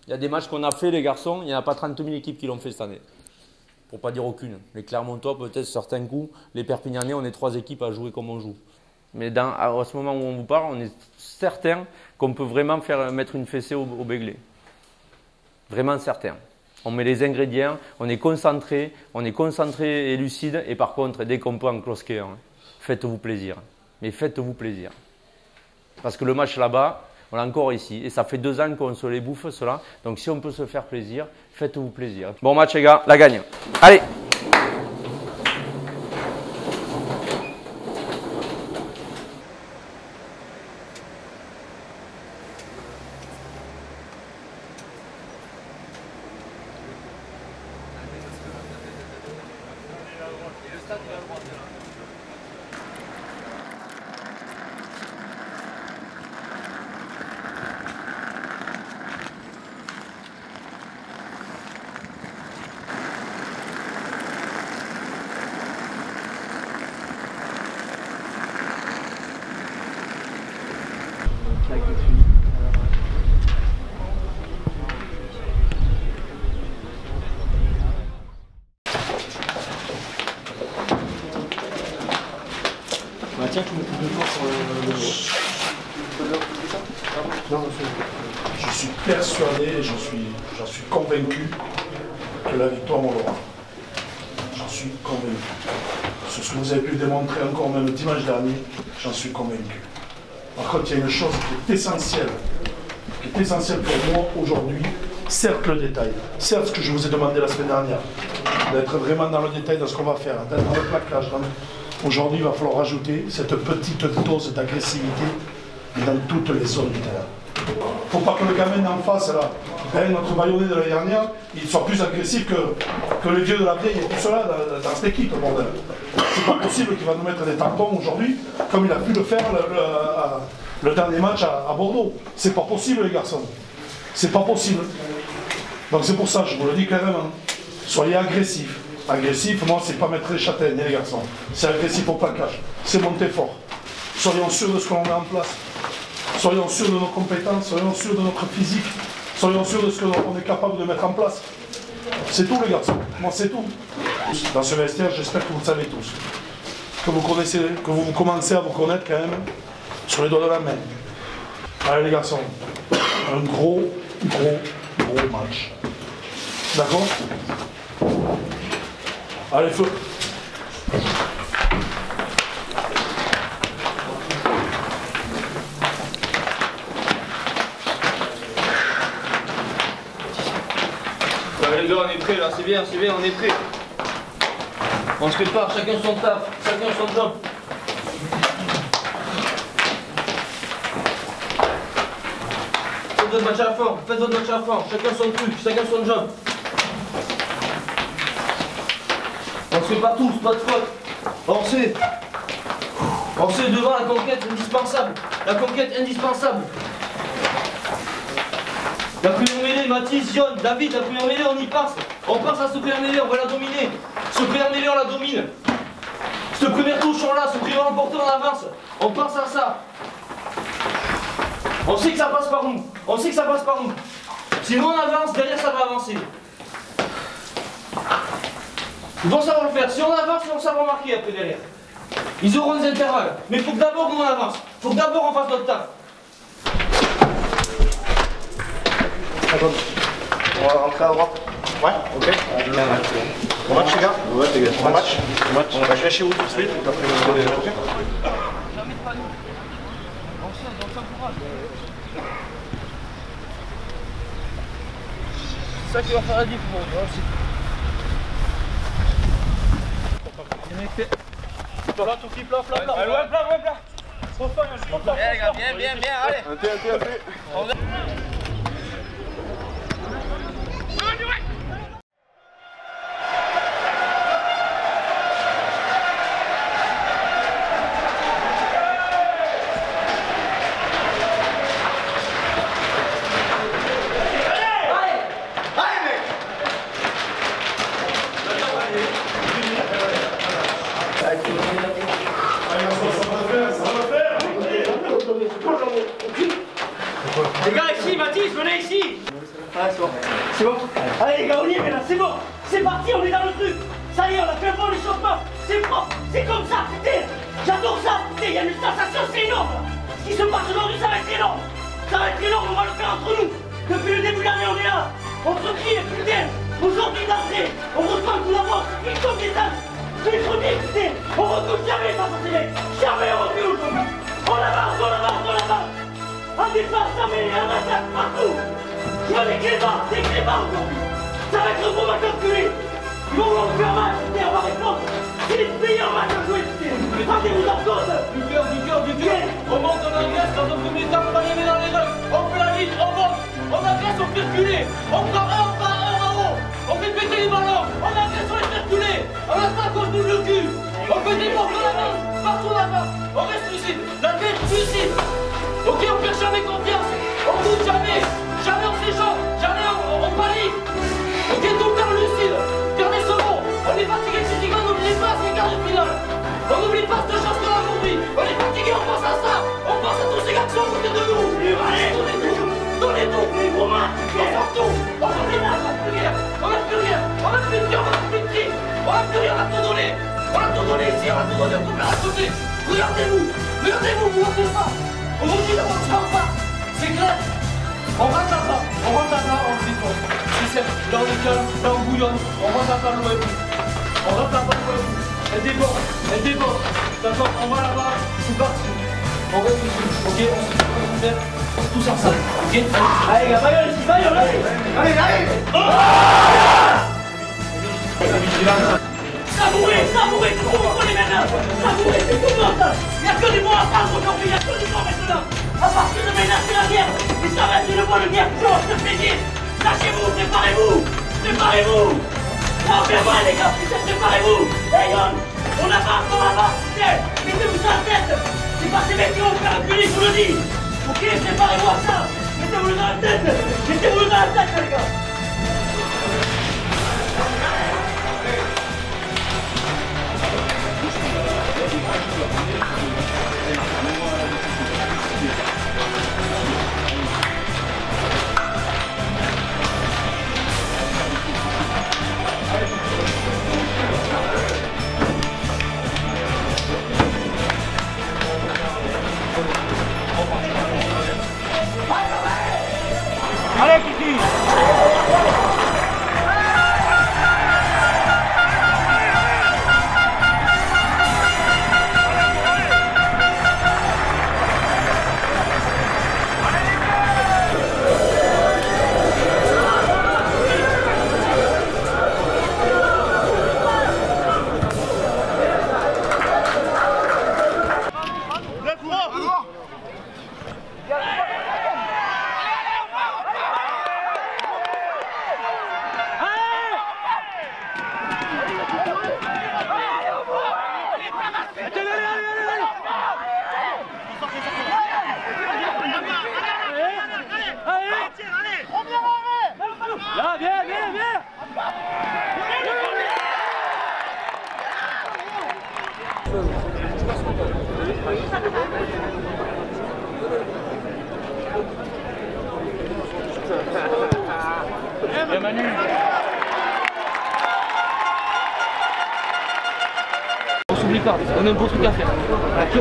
Speaker 2: Il y a des matchs qu'on a fait, les garçons, il n'y en a pas 30 000 équipes qui l'ont fait cette année. Pour ne pas dire aucune. Les Clermontois, peut-être certains coups, les Perpignanais, on est 3 équipes à jouer comme on joue. Mais à ce moment où on vous parle, on est certain qu'on peut vraiment mettre une fessée au Béglé. Vraiment certain. On met les ingrédients, on est concentré et lucide. Et par contre, dès qu'on peut en closquer, faites-vous plaisir. Mais faites-vous plaisir. Parce que le match là-bas, on l'a encore ici. Et ça fait 2 ans qu'on se les bouffe, cela. Donc si on peut se faire plaisir, faites-vous plaisir. Bon match les gars, la gagne. Allez!
Speaker 9: Je suis persuadé, j'en suis convaincu que la victoire on l'aura. J'en suis convaincu. C'est ce que vous avez pu démontrer encore même dimanche dernier, j'en suis convaincu. Par contre, il y a une chose qui est essentielle pour moi aujourd'hui, certes le détail, certes ce que je vous ai demandé la semaine dernière, d'être vraiment dans le détail de ce qu'on va faire, d'être dans le plaquage. Aujourd'hui, il va falloir rajouter cette petite dose d'agressivité dans toutes les zones du terrain. Il ne faut pas que le gamin en face, là, notre baïonné de l'année dernière, il soit plus agressif que les vieux de la vieille et tout cela dans cette équipe, bordel. C'est pas possible qu'il va nous mettre des tampons aujourd'hui, comme il a pu le faire le dernier match à Bordeaux. C'est pas possible, les garçons. C'est pas possible. Donc c'est pour ça, je vous le dis clairement. Soyez agressifs. Agressif, moi, c'est pas mettre les châtaignes, les garçons. C'est agressif au plaquage. C'est monter fort. Soyons sûrs de ce qu'on met en place. Soyons sûrs de nos compétences, soyons sûrs de notre physique, soyons sûrs de ce qu'on est capable de mettre en place. C'est tout, les garçons. Moi, c'est tout. Dans ce vestiaire, j'espère que vous le savez tous. Que vous connaissez, que vous commencez à vous connaître quand même sur les doigts de la main. Allez, les garçons. Un gros match. D'accord? Allez, feu.
Speaker 8: Les gars, on est prêts là, c'est bien, on est prêts. On se prépare, chacun son taf, chacun son job. Faites votre match à fond, chacun son truc, chacun son job. On se prépare tous, pas de faute. On sait devant la conquête indispensable. La première mêlée, Mathis, John, David, la première mêlée, on y passe. On passe à ce première mêlée, on va la dominer. Ce première mêlée, on la domine. Ce premier touche, on l'a, ce premier emporté, on avance. On pense à ça. On sait que ça passe par nous. Sinon, on avance, derrière, ça va avancer. Ils vont savoir le faire. Si on avance, ils vont savoir marquer après derrière. Ils auront des intervalles. Mais il faut que d'abord nous on avance. Il faut que d'abord on fasse notre taf.
Speaker 14: On va rentrer à droite. Ouais, ok. Bon match les gars. Ouais les gars. Bon match. On va chez vous tout de suite. Ok.
Speaker 8: C'est ça qui va faire la diff pour moi aussi.
Speaker 3: Plat, tout qui plat. Allez, ouais, plat. Trop fin, je compte là.
Speaker 8: Bien les gars, bien, allez.
Speaker 10: Un thé.
Speaker 4: Les gars, ici, Mathis, venez ici. Ouais, c'est bon. Allez les gars, on y est là, c'est bon. C'est parti, on est dans le truc. Ça y est, on a fait un bon échauffement. C'est propre, c'est comme ça, putain. J'adore ça, putain, il y a une sensation, c'est énorme. Ce qui se passe aujourd'hui, ça va être énorme. Ça va être énorme, on va le faire entre nous. Depuis le début de l'année, on est là. On se crie, putain. Aujourd'hui, d'entrée, on reçoit le coup d'avance. C'est comme des âges. C'est le premier, putain. On recule jamais face à ces mecs. Jamais on recule. On avance. En défense, ça met en attaque partout. Je veux des clébards aujourd'hui. Ça va être un gros match enculé. Ils vont nous faire mal, putain, on va répondre. C'est les meilleurs matchs à jouer, putain. Rendez-vous en compte.
Speaker 8: Du cœur. On monte, on engraisse, dans un premier temps, on va arriver dans les rugs. On fait la ligne, on monte. On engraisse, on fait reculer. On prend un en haut. On fait péter les ballons. On engraisse, on les fait reculer. On reste à gauche, boule le cul. On fait des portes, on avance. Partout on avance. On reste lucide. La tête lucide. Ok, on perd jamais confiance. On doute jamais. Jamais on s'échappe. Jamais on panique. Ok, tout le temps lucide. Gardez ce mot. On est fatigué physiquement, n'oubliez pas, c'est quart de finale. On n'oublie pas cette chance qu'on a aujourd'hui. On est fatigué, on pense à ça. On pense à tous ces gars qui sont à côté de nous. Allez, donnez tout. Les gros mains. On sort tout. On sort les mains, on n'a plus rien. On n'a plus de cœur, on n'a plus de cri. On n'a plus rien, on a tout donné. On a tout donné ici, on a tout donné, on peut faire à côté. Regardez-vous, vous l'entendez pas. Aujourd'hui, on ne parle pas. C'est clair. On rentre à plat, on le dit pas. C'est simple, là on est calme, là on bouillonne, on rentre à plat loin. On rentre à plat loin. Elle déborde. D'accord, on va là-bas, c'est parti.
Speaker 4: On reste ici, ok? On se fait tous ensemble, ok? Allez, gars, allez, allez! Savourez, tout le monde les maintenant! Savourez, c'est tout le monde! Il n'y a que du bon à prendre aujourd'hui, il n'y a que du bon maintenant! À partir de maintenant, c'est la guerre! Et ça va être une bonne guerre, toujours, je te fais dire! Lâchez-vous, préparez-vous! Non, mais voilà les gars, putain, préparez-vous! Hey, on avance, putain! Mettez-vous ça en tête! C'est pas ces mecs qui vont vous faire enculer, je vous le dis! Ok, préparez-vous à ça! Mettez-vous dans la tête, les gars! Allez, Kiki! Là, viens! Viens Manu!
Speaker 8: On s'oublie pas, on a un beau truc à faire.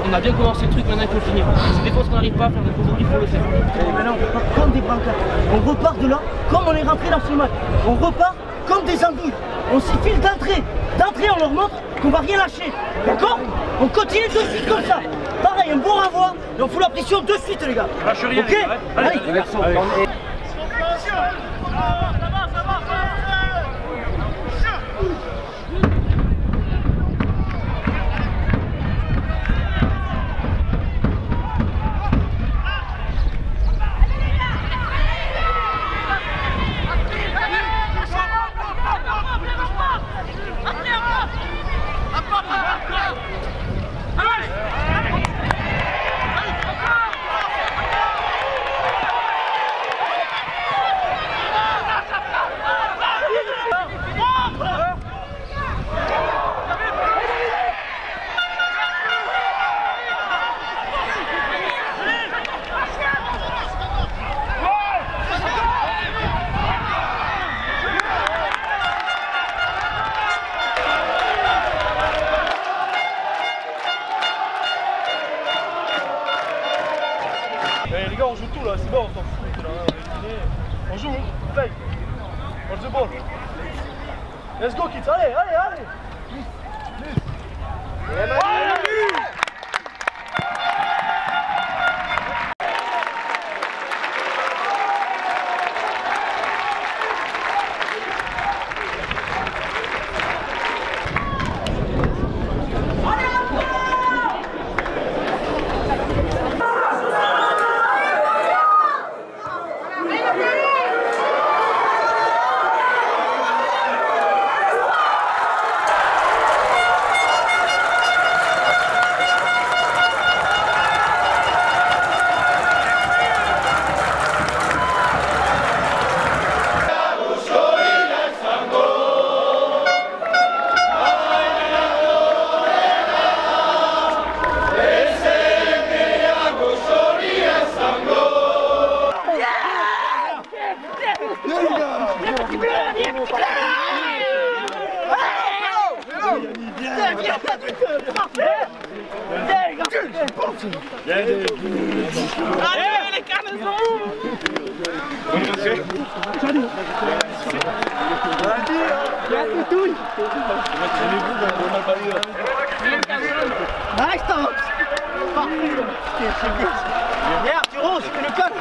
Speaker 8: On a bien commencé le truc, maintenant il faut finir. C'est des fois ce qu'on n'arrive pas à faire, donc aujourd'hui il faut le faire.
Speaker 4: Et maintenant on repart comme des brancards. On repart de là comme on est rentré dans ce match. On repart comme des andouilles. On s'y file d'entrée. D'entrée on leur montre qu'on va rien lâcher. D'accord? On continue de suite comme ça. Pareil, un bon renvoi et on fout la pression de suite les gars.
Speaker 7: Lâche rien,
Speaker 4: ok? Allez.
Speaker 3: Les gars, on joue tout là, c'est bon, on s'en fout. Là, on joue, play. Watch the ball. Let's go, kids, allez!
Speaker 4: Allez, les carnaisons! Nice,
Speaker 14: Derrière, tu roses, tu le colles.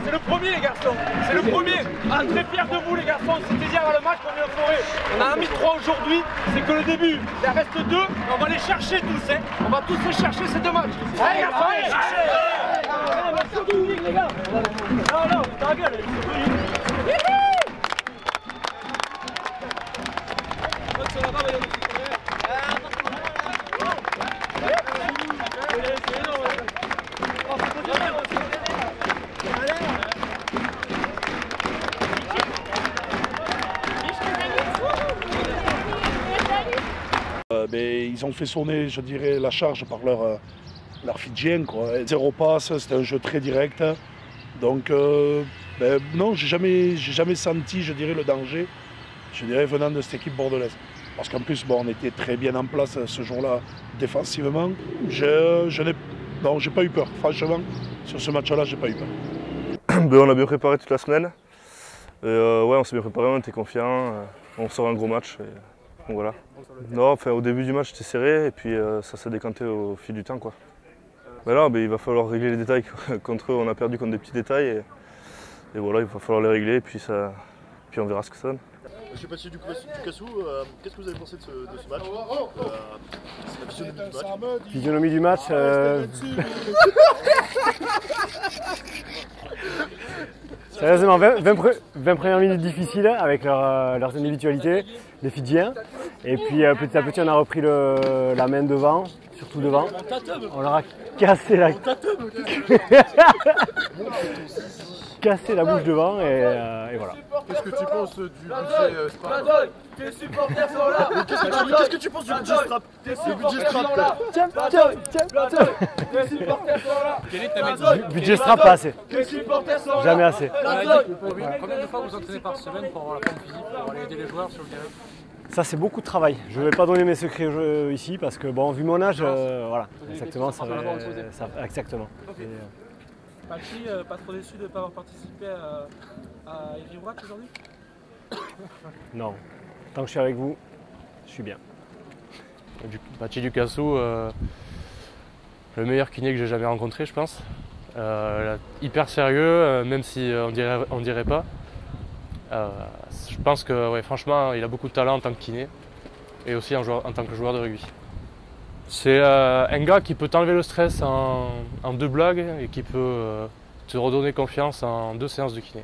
Speaker 3: C'est le premier les garçons, c'est le premier. Ah, très fiers de vous les garçons, c'était hier à le match qu'on est en forêt. On en a mis 3 aujourd'hui, c'est que le début. Il en reste 2, on va les chercher tous, hein. On va tous les chercher ces 2 matchs. Allez garçons, allez chercher. Surtout les gars. Non, non, dans la gueule.
Speaker 9: Ils ont fait sonner, je dirais, la charge par leur Fidjien. 0 passe, c'était un jeu très direct. Donc, non, j'ai jamais senti, je dirais, le danger, je dirais, venant de cette équipe bordelaise. Parce qu'en plus, bon, on était très bien en place ce jour-là, défensivement. Non, j'ai pas eu peur. Franchement, sur ce match-là, j'ai pas eu peur.
Speaker 15: On a bien préparé toute la semaine. Ouais, on s'est bien préparé, on était confiants. On sort un gros match. Donc voilà. Non, enfin, au début du match c'était serré et puis ça s'est décanté au fil du temps, quoi. Mais là, il va falloir régler les détails. Contre eux, on a perdu contre des petits détails et voilà, il va falloir les régler et puis on verra ce que ça donne.
Speaker 14: Monsieur Pachi du Cassou, qu'est-ce que vous avez pensé de ce match? La physionomie du match.
Speaker 16: Physionomie du match. Sérieusement, 20 premières minutes difficiles avec leurs individualités, les Fidjiens. Et puis petit à petit, on a repris la main devant, surtout devant. On leur a cassé la cassé la bouche devant et voilà.
Speaker 10: Qu'est-ce que tu penses du budget Strap?
Speaker 14: Tes supporters sont là. Qu'est-ce que tu penses du budget Strap? Le budget Strap.
Speaker 16: Tes supporters sont là. Budget Strap pas assez.
Speaker 14: Tes supporters sont là.
Speaker 16: Jamais assez.
Speaker 11: Combien de fois vous entraînez par semaine pour avoir la forme physique, pour aller aider les joueurs sur le terrain?
Speaker 16: Ça c'est beaucoup de travail. Je ne vais pas donner mes secrets ici parce que bon, vu mon âge, voilà, exactement, ça exactement.
Speaker 1: Pachi, pas trop déçu de ne pas avoir participé à Ivry-Wrac aujourd'hui?
Speaker 16: Non, tant que je suis avec vous, je suis bien.
Speaker 11: Pachi du Cassou, le meilleur kiné que j'ai jamais rencontré, je pense. Hyper sérieux, même si on dirait pas. Je pense que ouais, franchement, il a beaucoup de talent en tant que kiné et aussi en tant que joueur de rugby. C'est un gars qui peut t'enlever le stress en 2 blagues et qui peut te redonner confiance en 2 séances de kiné.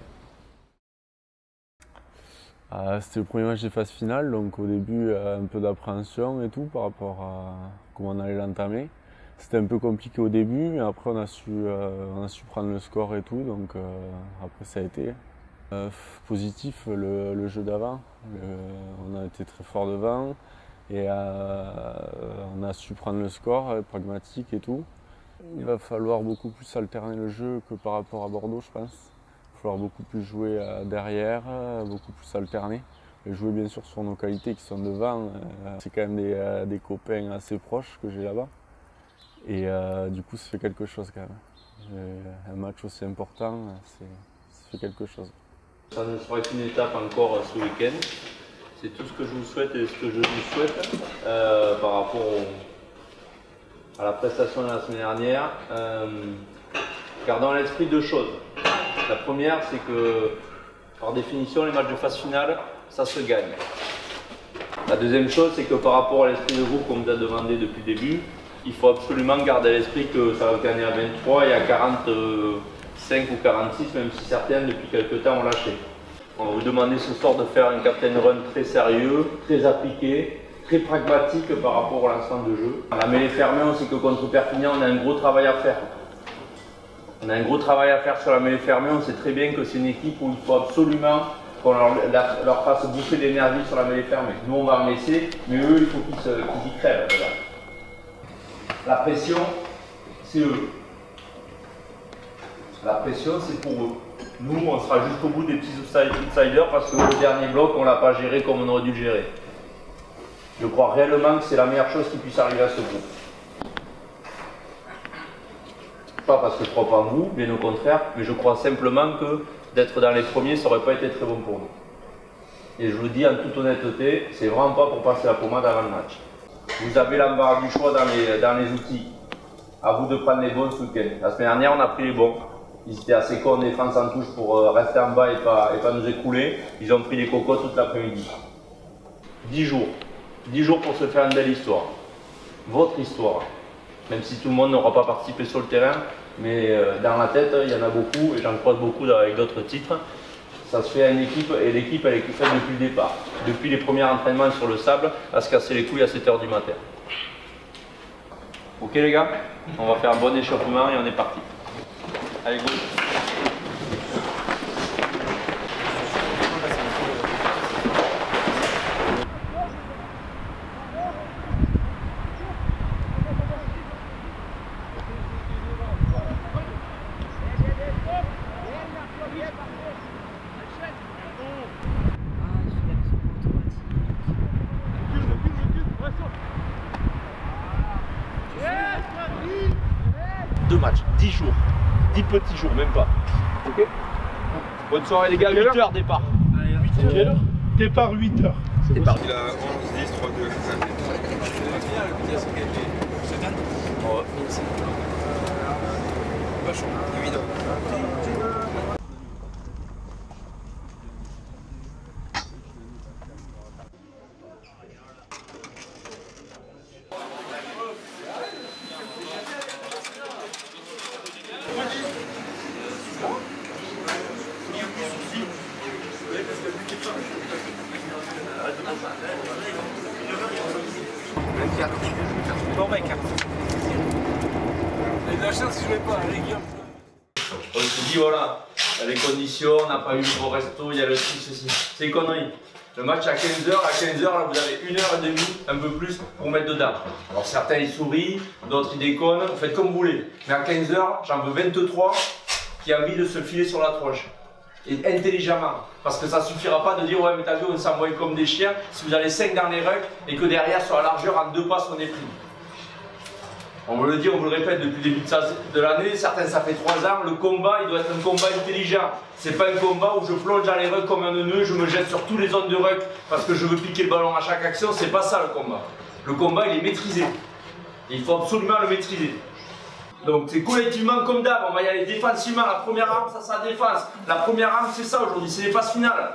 Speaker 2: C'était le premier match des phases finales, donc au début un peu d'appréhension et tout par rapport à comment on allait l'entamer. C'était un peu compliqué au début, mais après on a su prendre le score et tout, donc après ça a été. Positif, le jeu d'avant, on a été très fort devant et on a su prendre le score, pragmatique et tout. Il va falloir beaucoup plus alterner le jeu que par rapport à Bordeaux, je pense. Il va falloir beaucoup plus jouer derrière, beaucoup plus alterner. Et jouer bien sûr sur nos qualités qui sont devant. C'est quand même des copains assez proches que j'ai là-bas. Et du coup, ça fait quelque chose quand même. Un match aussi important, ça fait quelque chose.
Speaker 17: Ça ne sera qu'une étape encore ce week-end. C'est tout ce que je vous souhaite et ce que je vous souhaite par rapport à la prestation de la semaine dernière. Gardons à l'esprit 2 choses. La première, c'est que par définition, les matchs de phase finale, ça se gagne. La deuxième chose, c'est que par rapport à l'esprit de groupe qu'on vous a demandé depuis le début, il faut absolument garder à l'esprit que ça va gagner à 23 et à 45 ou 46, même si certains depuis quelques temps ont lâché. On va vous demander ce soir de faire un captain run très sérieux, très appliqué, très pragmatique par rapport au lancement de jeu. À la mêlée fermée, on sait que contre Perpignan, on a un gros travail à faire. On a un gros travail à faire sur la mêlée fermée, on sait très bien que c'est une équipe où il faut absolument qu'on leur fasse bouffer d'énergie sur la mêlée fermée. Nous on va en laisser, mais eux il faut qu'ils y crèvent. Voilà. La pression, c'est eux. La pression, c'est pour eux. Nous, on sera jusqu'au bout des petits outsiders parce que le dernier bloc, on ne l'a pas géré comme on aurait dû le gérer. Je crois réellement que c'est la meilleure chose qui puisse arriver à ce groupe. Pas parce que je ne crois pas en vous, bien au contraire, mais je crois simplement que d'être dans les premiers, ça n'aurait pas été très bon pour nous. Et je vous dis en toute honnêteté, c'est vraiment pas pour passer la pommade avant le match. Vous avez l'embarras du choix dans les outils. À vous de prendre les bons ce week-end. La semaine dernière, on a pris les bons. Ils étaient assez cons en défense en touche pour rester en bas et pas nous écrouler. Ils ont pris les cocos toute l'après-midi. 10 jours. 10 jours pour se faire une belle histoire. Votre histoire. Même si tout le monde n'aura pas participé sur le terrain, mais dans la tête, il y en a beaucoup, et j'en croise beaucoup avec d'autres titres. Ça se fait à une équipe, et l'équipe, elle est faite depuis le départ. Depuis les premiers entraînements sur le sable, à se casser les couilles à 7 h du matin. Ok les gars, on va faire un bon échauffement et on est parti. Allez, go.
Speaker 3: Match, 10 jours, 10 petits jours, même pas. Ok. Bonne soirée les gars, 8 h départ. 8 h. Départ 8 h. C'est parti. Il a 11, 10, 3, 2. Vachement, évident.
Speaker 17: On se dit voilà, il y a les conditions, on n'a pas eu le gros resto, il y a le truc, ceci. C'est une connerie. Le match à 15 h, à 15 h, là vous avez 1 h 30, un peu plus pour mettre dedans. Alors certains ils sourient, d'autres ils déconnent, vous faites comme vous voulez. Mais à 15 h, j'en veux 23 qui ont envie de se filer sur la tronche. Et intelligemment. Parce que ça ne suffira pas de dire ouais mais t'as vu on s'envoie comme des chiens si vous avez 5 dans les rucks et que derrière sur la largeur en 2 passes on est pris. On vous le dit, on vous le répète depuis le début de l'année, certains ça fait 3 ans, le combat il doit être un combat intelligent. C'est pas un combat où je plonge dans les rucks comme un nœud, je me jette sur toutes les zones de ruck parce que je veux piquer le ballon à chaque action, c'est pas ça le combat. Le combat il est maîtrisé. Et il faut absolument le maîtriser. Donc c'est collectivement comme d'hab, on va y aller défensivement, la première arme ça c'est la défense. La première arme c'est ça aujourd'hui, c'est les phases finales.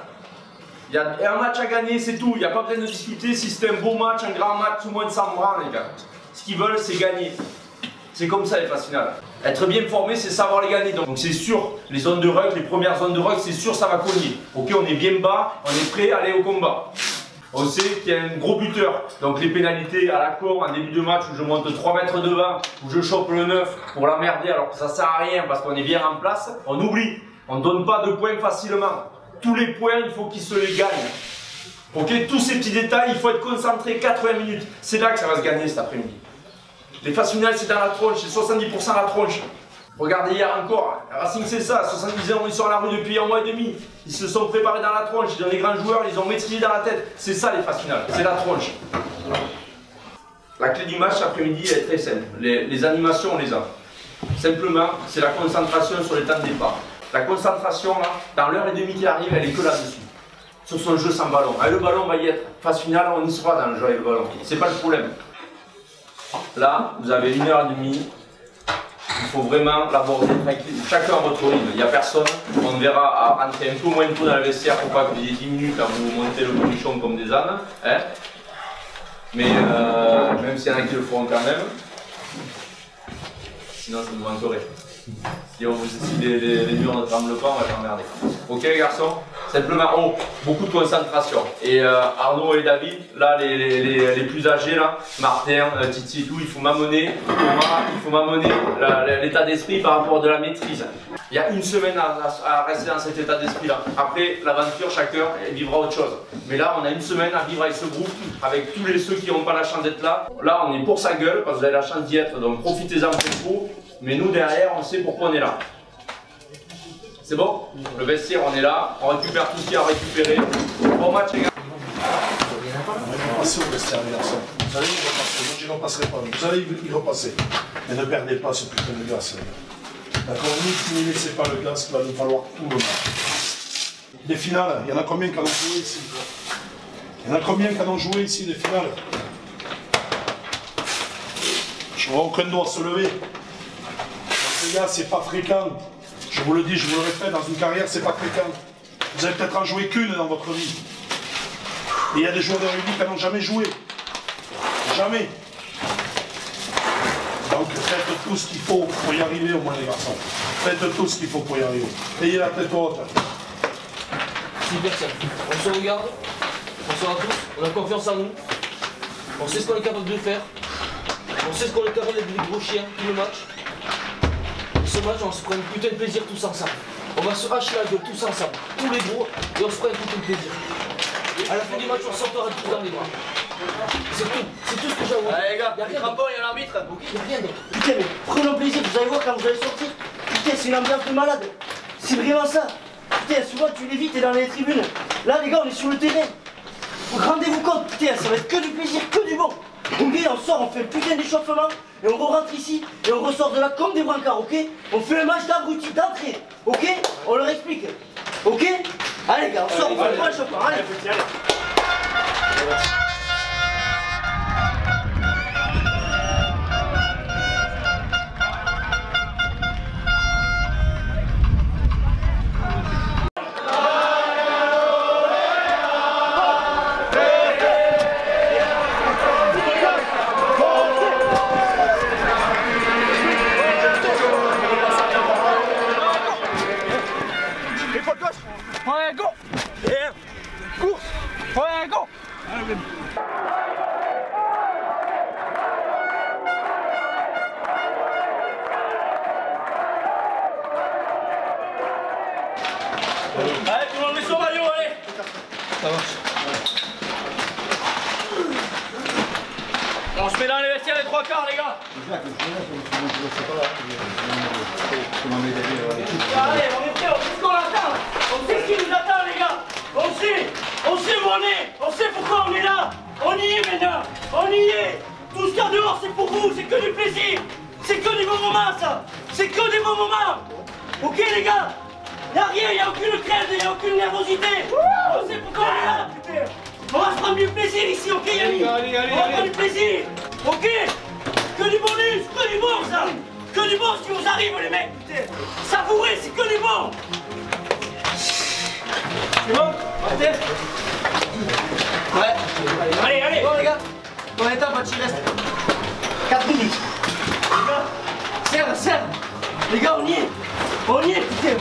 Speaker 17: Il y a un match à gagner, c'est tout, il n'y a pas besoin de discuter si c'est un beau match, un grand match, tout le monde s'en branle les gars. Ce qu'ils veulent c'est gagner. C'est comme ça les phases finales. Être bien formé c'est savoir les gagner. Donc c'est sûr, les zones de ruck, les premières zones de ruck, c'est sûr ça va cogner. Ok, on est bien bas, on est prêt à aller au combat. On sait qu'il y a un gros buteur, donc les pénalités à la con en début de match où je monte 3 mètres devant, où je chope le 9 pour l'emmerder alors que ça sert à rien parce qu'on est bien en place, on oublie, on ne donne pas de points facilement. Tous les points, il faut qu'ils se les gagnent. Ok, tous ces petits détails, il faut être concentré 80 minutes. C'est là que ça va se gagner cet après-midi. Les phases finales, c'est dans la tronche, c'est 70% la tronche. Regardez hier encore, Racing c'est ça, 70 ans ils sont à la rue depuis 1 mois et demi. Ils se sont préparés dans la tronche, ils ont des grands joueurs, ils ont maîtrisé dans la tête. C'est ça les phases finales, c'est la tronche. La clé du match l'après-midi est très simple. Les animations on les a. Simplement, c'est la concentration sur les temps de départ. La concentration là, dans l'heure et demie qui arrive, elle est que là-dessus. Sur son jeu sans ballon. Avec le ballon on va y être. Phase finale, on y sera dans le jeu avec le ballon. C'est pas le problème. Là, vous avez 1 h 30 il faut vraiment l'aborder tranquille, chacun à votre rythme, il n'y a personne, on verra à rentrer un peu moins tôt dans le vestiaire pour pas que vous ayez 10 minutes à vous monter le bouchon comme des ânes, hein. Mais même s'il y en a qui le feront quand même, sinon ça nous manquerait. Si les murs ne tremblent pas, on va s'emmerder. Ok les garçons? Simplement, beaucoup de concentration. Et Arnaud et David, là les plus âgés, là, Martin, Titi et tout, il faut m'amener l'état d'esprit par rapport de la maîtrise. Il y a une semaine à rester dans cet état d'esprit là. Après l'aventure, chacun vivra autre chose. Mais là on a une semaine à vivre avec ce groupe, avec tous ceux qui n'ont pas la chance d'être là. Là on est pour sa gueule, parce que vous avez la chance d'y être, donc profitez-en pour. Mais nous derrière on sait pourquoi on est là. C'est bon? Le vestiaire on est là, on récupère tout ce qu'il y a à récupérer. Bon match les gars.
Speaker 9: Repassez au vestiaire les garçons. Vous allez y repasser, moi je ne repasserai pas. Vous allez y repasser. Mais ne perdez pas ce putain de glace. D'accord? Ne laissez pas le glace, il va nous falloir tout le monde. Des finales, il y en a combien qui en ont joué ici? Il y en a combien qui en ont joué ici des finales? Je vois aucun doigt se lever. Les gars, c'est pas fréquent. Je vous le dis, je vous le répète, dans une carrière, c'est pas fréquent. Vous avez peut-être en joué qu'une dans votre vie. Et il y a des joueurs de rugby qui n'ont jamais joué. Jamais. Donc faites tout ce qu'il faut pour y arriver, au moins les garçons. Faites tout ce qu'il faut pour y arriver. Ayez la tête haute.
Speaker 8: Super simple. On se regarde, on se tous, on a confiance en nous. On sait ce qu'on est capable de faire. On sait ce qu'on est capable d'être des gros chiens tout le match. Ce match, on se prend un putain de plaisir tous ensemble. On va se hacher la gueule tous ensemble, tous les gros, et on se prend un putain de plaisir. À la fin du match, on sortira tous dans les bras. C'est tout ce que j'ai à vous dire.
Speaker 4: Allez les gars, il y a crampons, il y a l'arbitre. Ok, il n'y a rien d'autre. Putain, mais prenons plaisir, vous allez voir quand vous allez sortir. Putain, c'est une ambiance de malade. C'est vraiment ça. Putain, souvent tu l'évites et dans les tribunes. Là, les gars, on est sur le terrain. Rendez-vous compte, putain, ça va être que du plaisir, que du bon. Ok, on sort, on fait le putain d'échauffement et on rentre ici et on ressort de là comme des brancards, ok? On fait un match d'abruti, d'entrée, ok? On leur explique, ok? Allez gars, on sort, on fait le échauffement, allez. Allez, tout le monde met son maillot, allez.
Speaker 8: Ça marche.
Speaker 4: On se met dans les vestiaires les trois quarts, les gars. Allez, on est prêts, on sait ce qu'on attend. On sait ce qui nous attend, les gars. On sait où on est. On sait pourquoi on est là. On y est maintenant. On y est. Tout ce qu'il y a dehors, c'est pour vous. C'est que du plaisir. C'est que des bons moments, ça. C'est que des bons moments. Ok, les gars. Y'a rien, y'a aucune crainte, y'a aucune nervosité. On sait pourquoi on est là, putain. On va se prendre du plaisir ici, ok Yannick?
Speaker 8: Allez,
Speaker 4: on va prendre du plaisir, ok? Que du bonus, que du bon ça. Que du bon ce qui vous arrive les mecs, putain. Savourez, c'est que du bon. C'est bon? Martin? Ouais. Allez, allez. Bon les gars, combien de temps il reste? 4 minutes. Les gars, serre. Les gars, on y est. On y est, putain.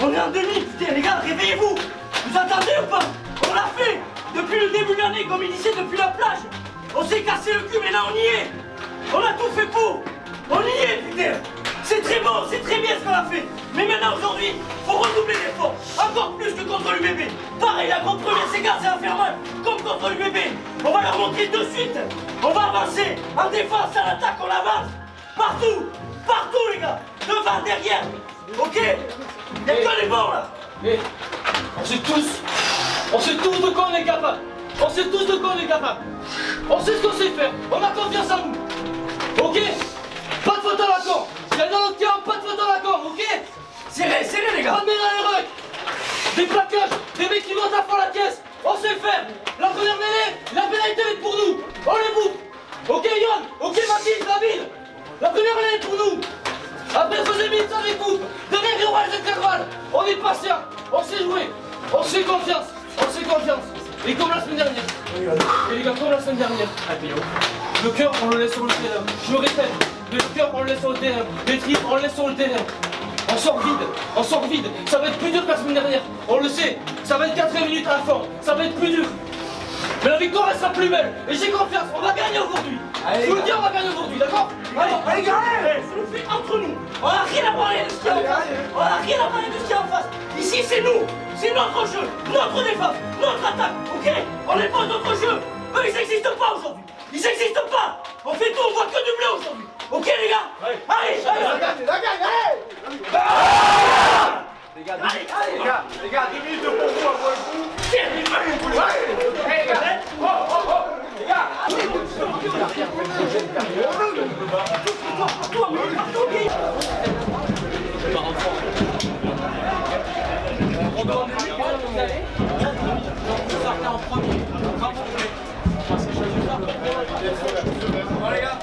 Speaker 4: On est en demi, putain, les gars, réveillez-vous. Vous entendez ou pas? On l'a fait. Depuis le début de l'année, comme il disait, depuis la plage. On s'est cassé le cul, mais là, on y est. On a tout fait pour. On y est, putain. C'est très bon, c'est très bien ce qu'on a fait. Mais maintenant, aujourd'hui, faut redoubler d'efforts. Encore plus que contre l'UBB. Pareil, la grande première séquence, ça va faire mal. Comme contre l'UBB. On va leur montrer de suite. On va avancer. En défense, à l'attaque, on avance. Partout. Partout, les gars. Devant, derrière. Ok? Il y a que les bons, là.
Speaker 8: On sait tous de quoi on est capable. On sait tous de quoi on est capable. On sait ce qu'on sait faire. On a confiance en nous. Ok? Pas de faute à la con. Il y a dans l'autre camp, pas de faute à la con, ok?
Speaker 4: Serrez, les gars.
Speaker 8: Pas de médaille les rucks. Des plaquages, des mecs qui montent à fond la caisse. On sait faire. La première mêlée, la pénalité est pour nous. On les bouffe. Ok Yann, ok Mathilde, David. La première mêlée est pour nous.
Speaker 18: arbitre avec vous. Dernier orage d'intervalle. On est patient. On sait jouer. On se fait confiance. On se fait confiance. Et comme la semaine dernière. Et les gars, comme la semaine dernière. Le cœur, on le laisse sur le terrain. Je le répète. Le cœur, on le laisse sur le terrain. Les tripes, on le laisse sur le terrain. On sort vide. On sort vide. Ça va être plus dur que la semaine dernière. On le sait. Ça va être 4 minutes à la fin. Ça va être plus dur. Mais la victoire, elle sera plus belle. Et j'ai confiance. On va gagner aujourd'hui. Je vous le dis, on va gagner aujourd'hui, d'accord? Allez, gars! C'est le fait entre nous. On n'a rien à parler de ce qu'il y a en face. On n'a rien à parler de ce qu'il y a en face. Ici, c'est nous. C'est notre jeu, notre défense, notre attaque, ok? On n'est pas notre jeu. Eux, ils n'existent pas aujourd'hui. Ils n'existent pas. On fait tout, on voit que du bleu aujourd'hui. Ok, les gars? Allez, allez! La gagne, allez! Les gars, 10 minutes de pour vous avant le coup. Tiens, les gars! Les gars! Les gars! On doit en vous allez. Vous sortez en premier. Quand vous voulez. Bon, les gars.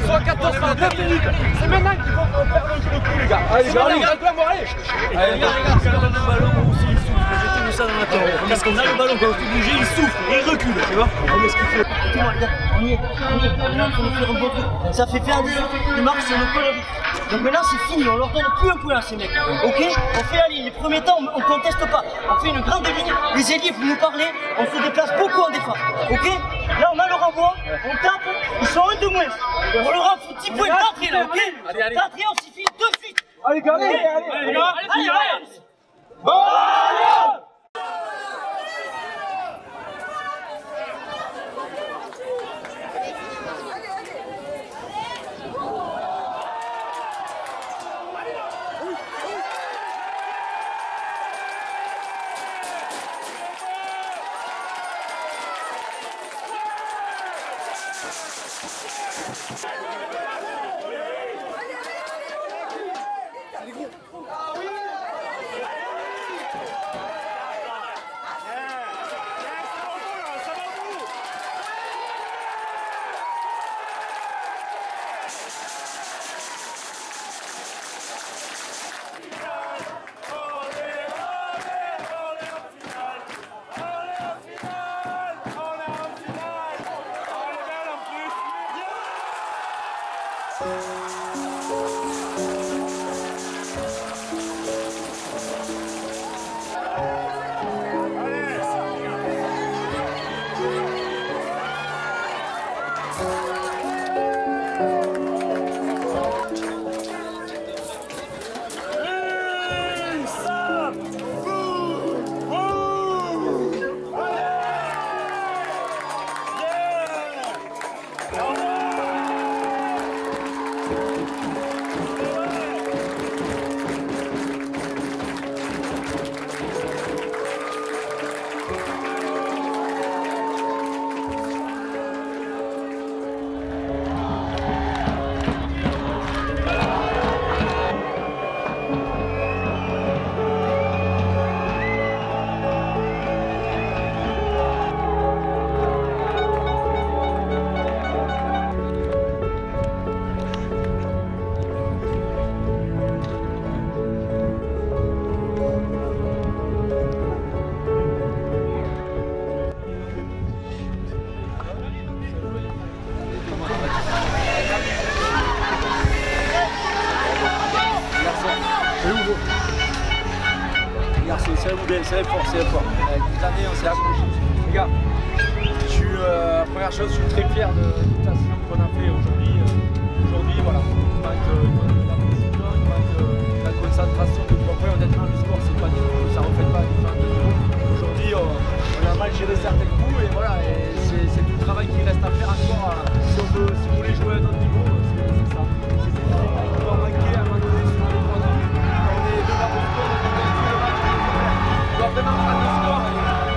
Speaker 18: Soit 14 par 9 minutes. C'est maintenant qu'il faut faire un jeu de coup, les gars. Allez, les gars, allez, les gars, quand on a le ballon aussi, il souffle. J'ai tenu ça dans la tête. Parce qu'on a le ballon, quand on fait bouger, il souffle et il recule, tu vois. On met ce qu'il faut. On y est en train de faire un bon truc. Ça fait faire des marques sur le coloris. Donc maintenant c'est fini, on leur donne plus un point à ces mecs. Ok? On fait la ligne, les premiers temps on conteste pas. On fait une grande ligne, les ailiers vous nous parlez, on se déplace beaucoup en défense. Ok? Là on a le renvoi, on tape, ils sont un de moins. On leur a foutu 10 points d'entrée là, ok? D'entrée on s'y file de suite. Allez gars, allez.
Speaker 3: C'est fort, c'est fort. Avec des années, on s'est accroché. Les gars, première chose, je suis très fier de toute la saison qu'on a fait aujourd'hui. Aujourd'hui, voilà, il manque de la précision, il manque de la concentration. Après, honnêtement, le sport, c'est pas du tout, ça ne reflète pas du fin de niveau. Aujourd'hui, on a mal géré certains coups et voilà, et c'est tout le travail qui reste à faire encore. Si vous voulez jouer à un autre niveau, c'est ça. C'est ces détails qui vont manquer à un moment donné sur les 3 ans. Quand on est devant le sport, on doit vraiment prendre le score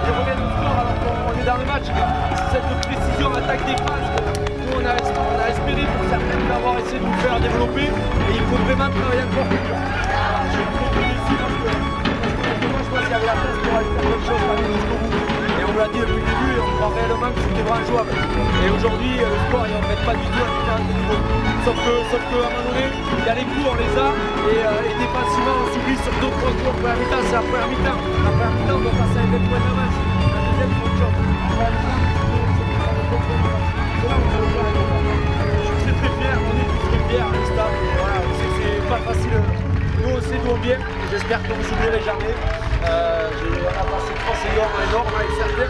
Speaker 3: et remettre le score alors qu'on est dans le match. C'est cette précision attaque-défense que nous on a espéré pour certains d'avoir essayé de nous faire développer et il faut vraiment travailler encore plus dur. Je suis très déçu parce que moi je pense qu'il y avait la place pour aller faire d'autres choses jusqu'au bout. Et on l'a dit depuis le début et on croit réellement que c'était vraiment jouable. Et aujourd'hui le sport il ne reflète pas du tout la différence de niveau. Sauf qu'à un moment donné, il y a les coups, on les a et défensivement on s'oublie sur 2-3 coups en première mi-temps, c'est la première mi-temps. La première mi-temps on doit passer avec 20 points de match. La deuxième c'est autre chose. Je suis très fier, on est tous très fiers avec le staff. Voilà, c'est pas facile. Nous on sait d'où on vient, j'espère que vous ne s'oublierez jamais. On a passé 3 saisons énormes avec certains.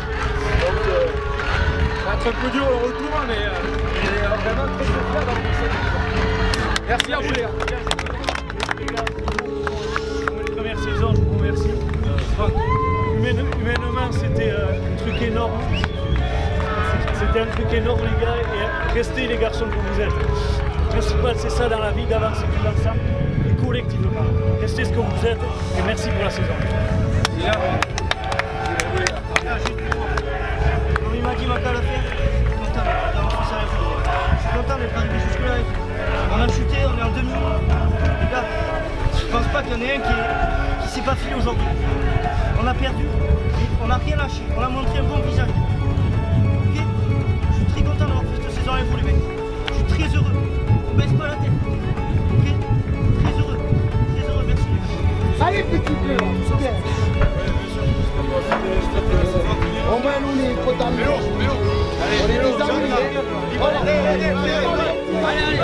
Speaker 3: Donc ça va être un peu dur le retour, mais vraiment très fier d'avoir fait cette saison. Merci à vous les gars.
Speaker 13: La première saison, je vous remercie. Humainement, c'était un truc énorme. C'était un truc énorme, les gars, et restez les garçons que vous êtes. Le principal, c'est ça dans la vie, d'avancer tout ensemble et collectivement. Restez ce que vous êtes, et merci pour la saison.
Speaker 5: Comme il m'a dit Maca l'a fait, je suis content d'être arrivé jusque-là. On a chuté, on est en demi. Les gars, je pense pas qu'il y en ait un qui s'est pas filé aujourd'hui. On a perdu, on n'a rien lâché, on a montré un bon visage. Okay, je suis très content d'avoir fait cette saison avec vous les mecs. Je suis très heureux. On baisse pas la tête. Okay, très heureux, merci.
Speaker 19: Allez petit bleu, super. On va nous les potas. On est les amis. Allez.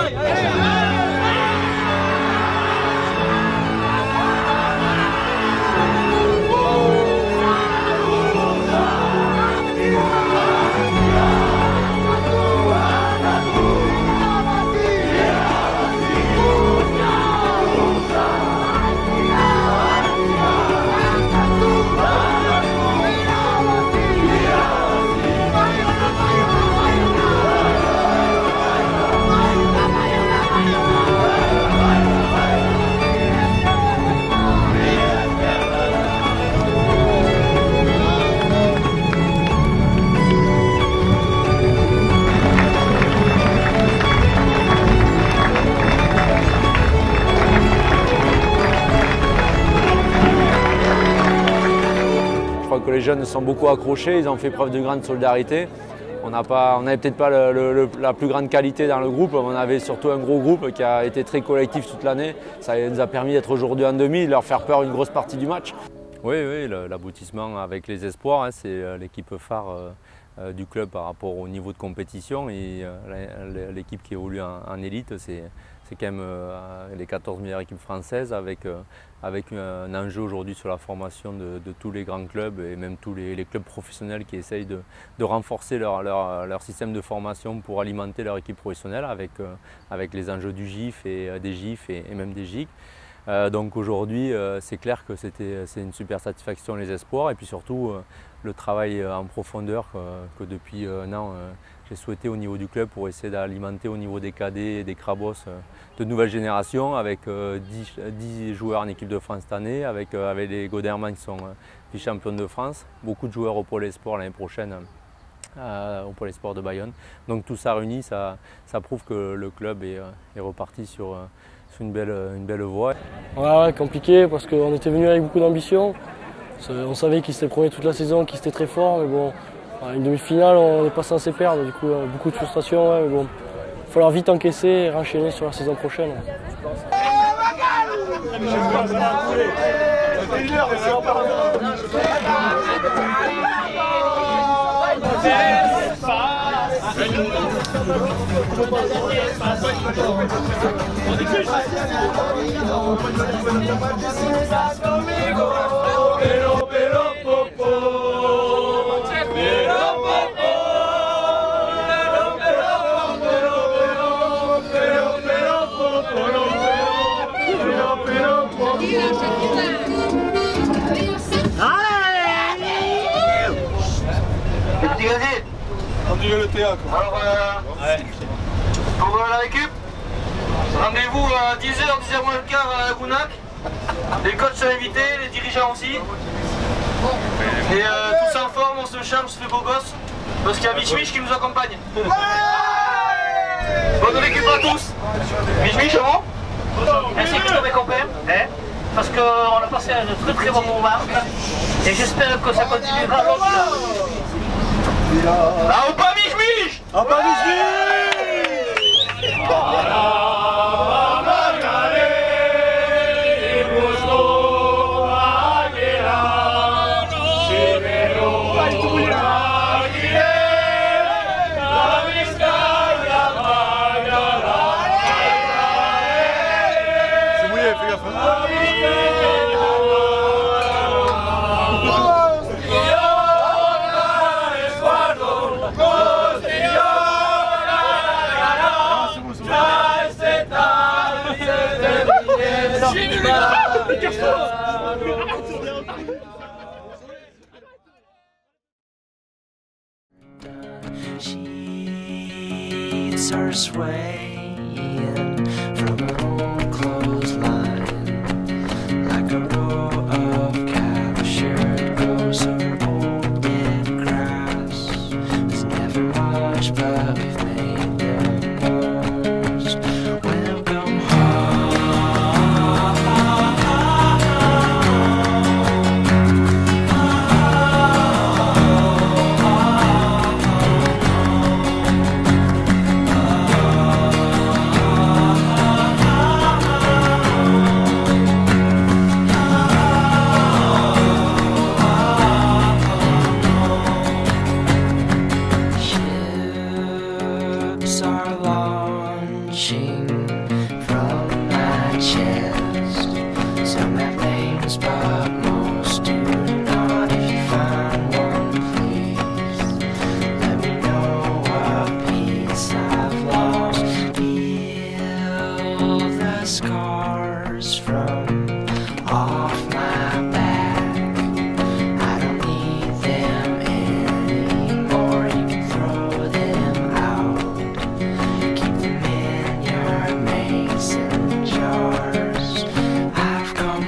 Speaker 2: Que les jeunes sont beaucoup accrochés, ils ont fait preuve de grande solidarité. On n'avait peut-être pas la plus grande qualité dans le groupe, on avait surtout un gros groupe qui a été très collectif toute l'année. Ça nous a permis d'être aujourd'hui en demi, de leur faire peur une grosse partie du match. Oui, l'aboutissement avec les espoirs, hein, c'est l'équipe phare du club par rapport au niveau de compétition. Et l'équipe qui évolue en élite, c'est quand même les 14 meilleures équipes françaises avec un enjeu aujourd'hui sur la formation de tous les grands clubs et même tous les clubs professionnels qui essayent de renforcer leur système de formation pour alimenter leur équipe professionnelle avec les enjeux du GIF et des GIF et même des GIC. Donc aujourd'hui, c'est clair que c'est une super satisfaction les espoirs et puis surtout le travail en profondeur que depuis un an j'ai souhaité au niveau du club pour essayer d'alimenter au niveau des cadets et des crabos de nouvelles générations avec 10 joueurs en équipe de France cette année, avec les Goderman qui sont vice-champions de France, beaucoup de joueurs au Pôle Esport l'année prochaine au Pôle Esport de Bayonne. Donc tout ça réuni, ça prouve que le club est reparti sur une belle voie.
Speaker 20: Ouais, compliqué parce qu'on était venu avec beaucoup d'ambition. On savait qu'ils étaient premiers toute la saison, qu'ils étaient très forts, mais bon, une demi-finale, on n'est pas censé perdre, du coup beaucoup de frustration, ouais, mais bon, il va falloir vite encaisser et renchaîner sur la saison prochaine.
Speaker 19: On dirait le théâtre.
Speaker 18: Alors, pour la récup, rendez-vous à 10h, 10h moins le quart à Gounac. Les coachs sont invités, les dirigeants aussi. Et tous en forme, on se charme, on se fait beau gosse. Parce qu'il y a Mich Mich qui nous accompagne. Bonne récup à tous. Mich Mich, bon? Merci tous mes copains. Parce qu'on a passé un très très bon moment. Et j'espère que ça continuera longtemps. Ah, ou pas Mich Mich!
Speaker 19: Ah, pas Mich Mich!
Speaker 10: C'est mouillé, fais gaffe.
Speaker 21: Sheets are swaying from an old clothesline, like a row of captured crows or old dead grass. There's never much, but we've made the most. Welcome ships are launching from my chest. Some have names, but most do not. If you find one, please let me know what piece I've lost. Feel the scars from off my back. I don't need them anymore. You can throw them out. Keep them in your mason jars. I've come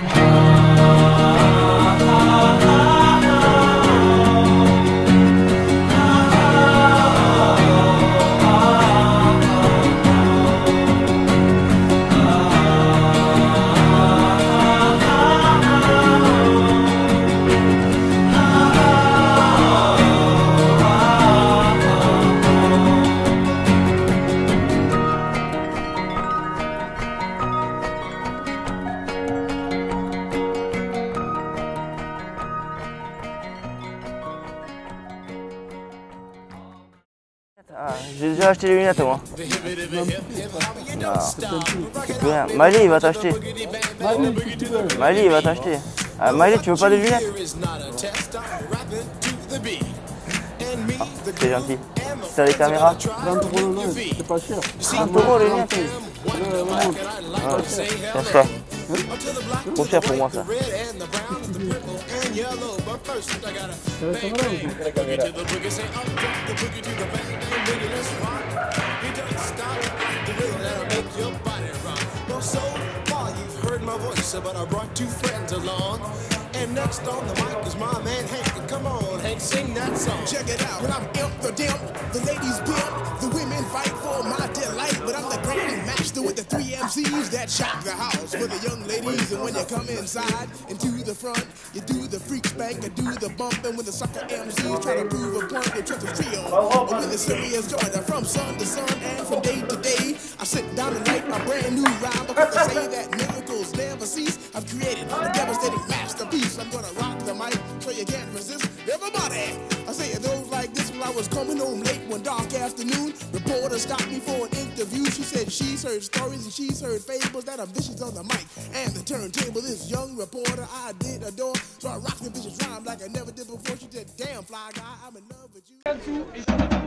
Speaker 5: Ah, j'ai déjà acheté les lunettes moi. Non, c'est plus rien. Mali il va t'acheter. Mali il va t'acheter. Ah, Mali tu veux pas des lunettes? Ah, c'est gentil. Si t'as des caméras.
Speaker 19: 30 €, non, c'est pas cher.
Speaker 5: 30 € les lunettes. Ah, c'est ça. Trop cher pour moi ça.
Speaker 19: yellow. But first, I gotta bang, bang. Boogie to the boogie, say up, drop the boogie to the bang, bang, boogie, let's rock. You don't stop the rhythm that'll make your body rock. Well, so far you've heard my voice, but I brought two friends along. And next on the mic is my man Hank. Come on, Hank, sing that song. Check it out. When I'm imp the dimp, the ladies pimp, the women fight for my delight. But I'm the grand master with the 3 MCs that shock the house for the young ladies. And when you come inside and to the front, you do the freak spank and do the bump. And when the sucker MCs try to prove a point, they trip the trio. But when the serious joint, from sun to sun and from day to day, I sit down and write my brand new rhyme because they say that miracles never cease. I've created a devastating masterpiece. I'm gonna rock the mic so you can't resist. Everybody, I say it goes like this. When I was coming home late one dark afternoon, reporter stopped me for an interview. She said she's heard stories and she's heard fables that are vicious on the mic and the turntable. This young reporter I did adore, so I rocked the vicious rhyme like I never did before. She said, damn fly guy, I'm in love with you.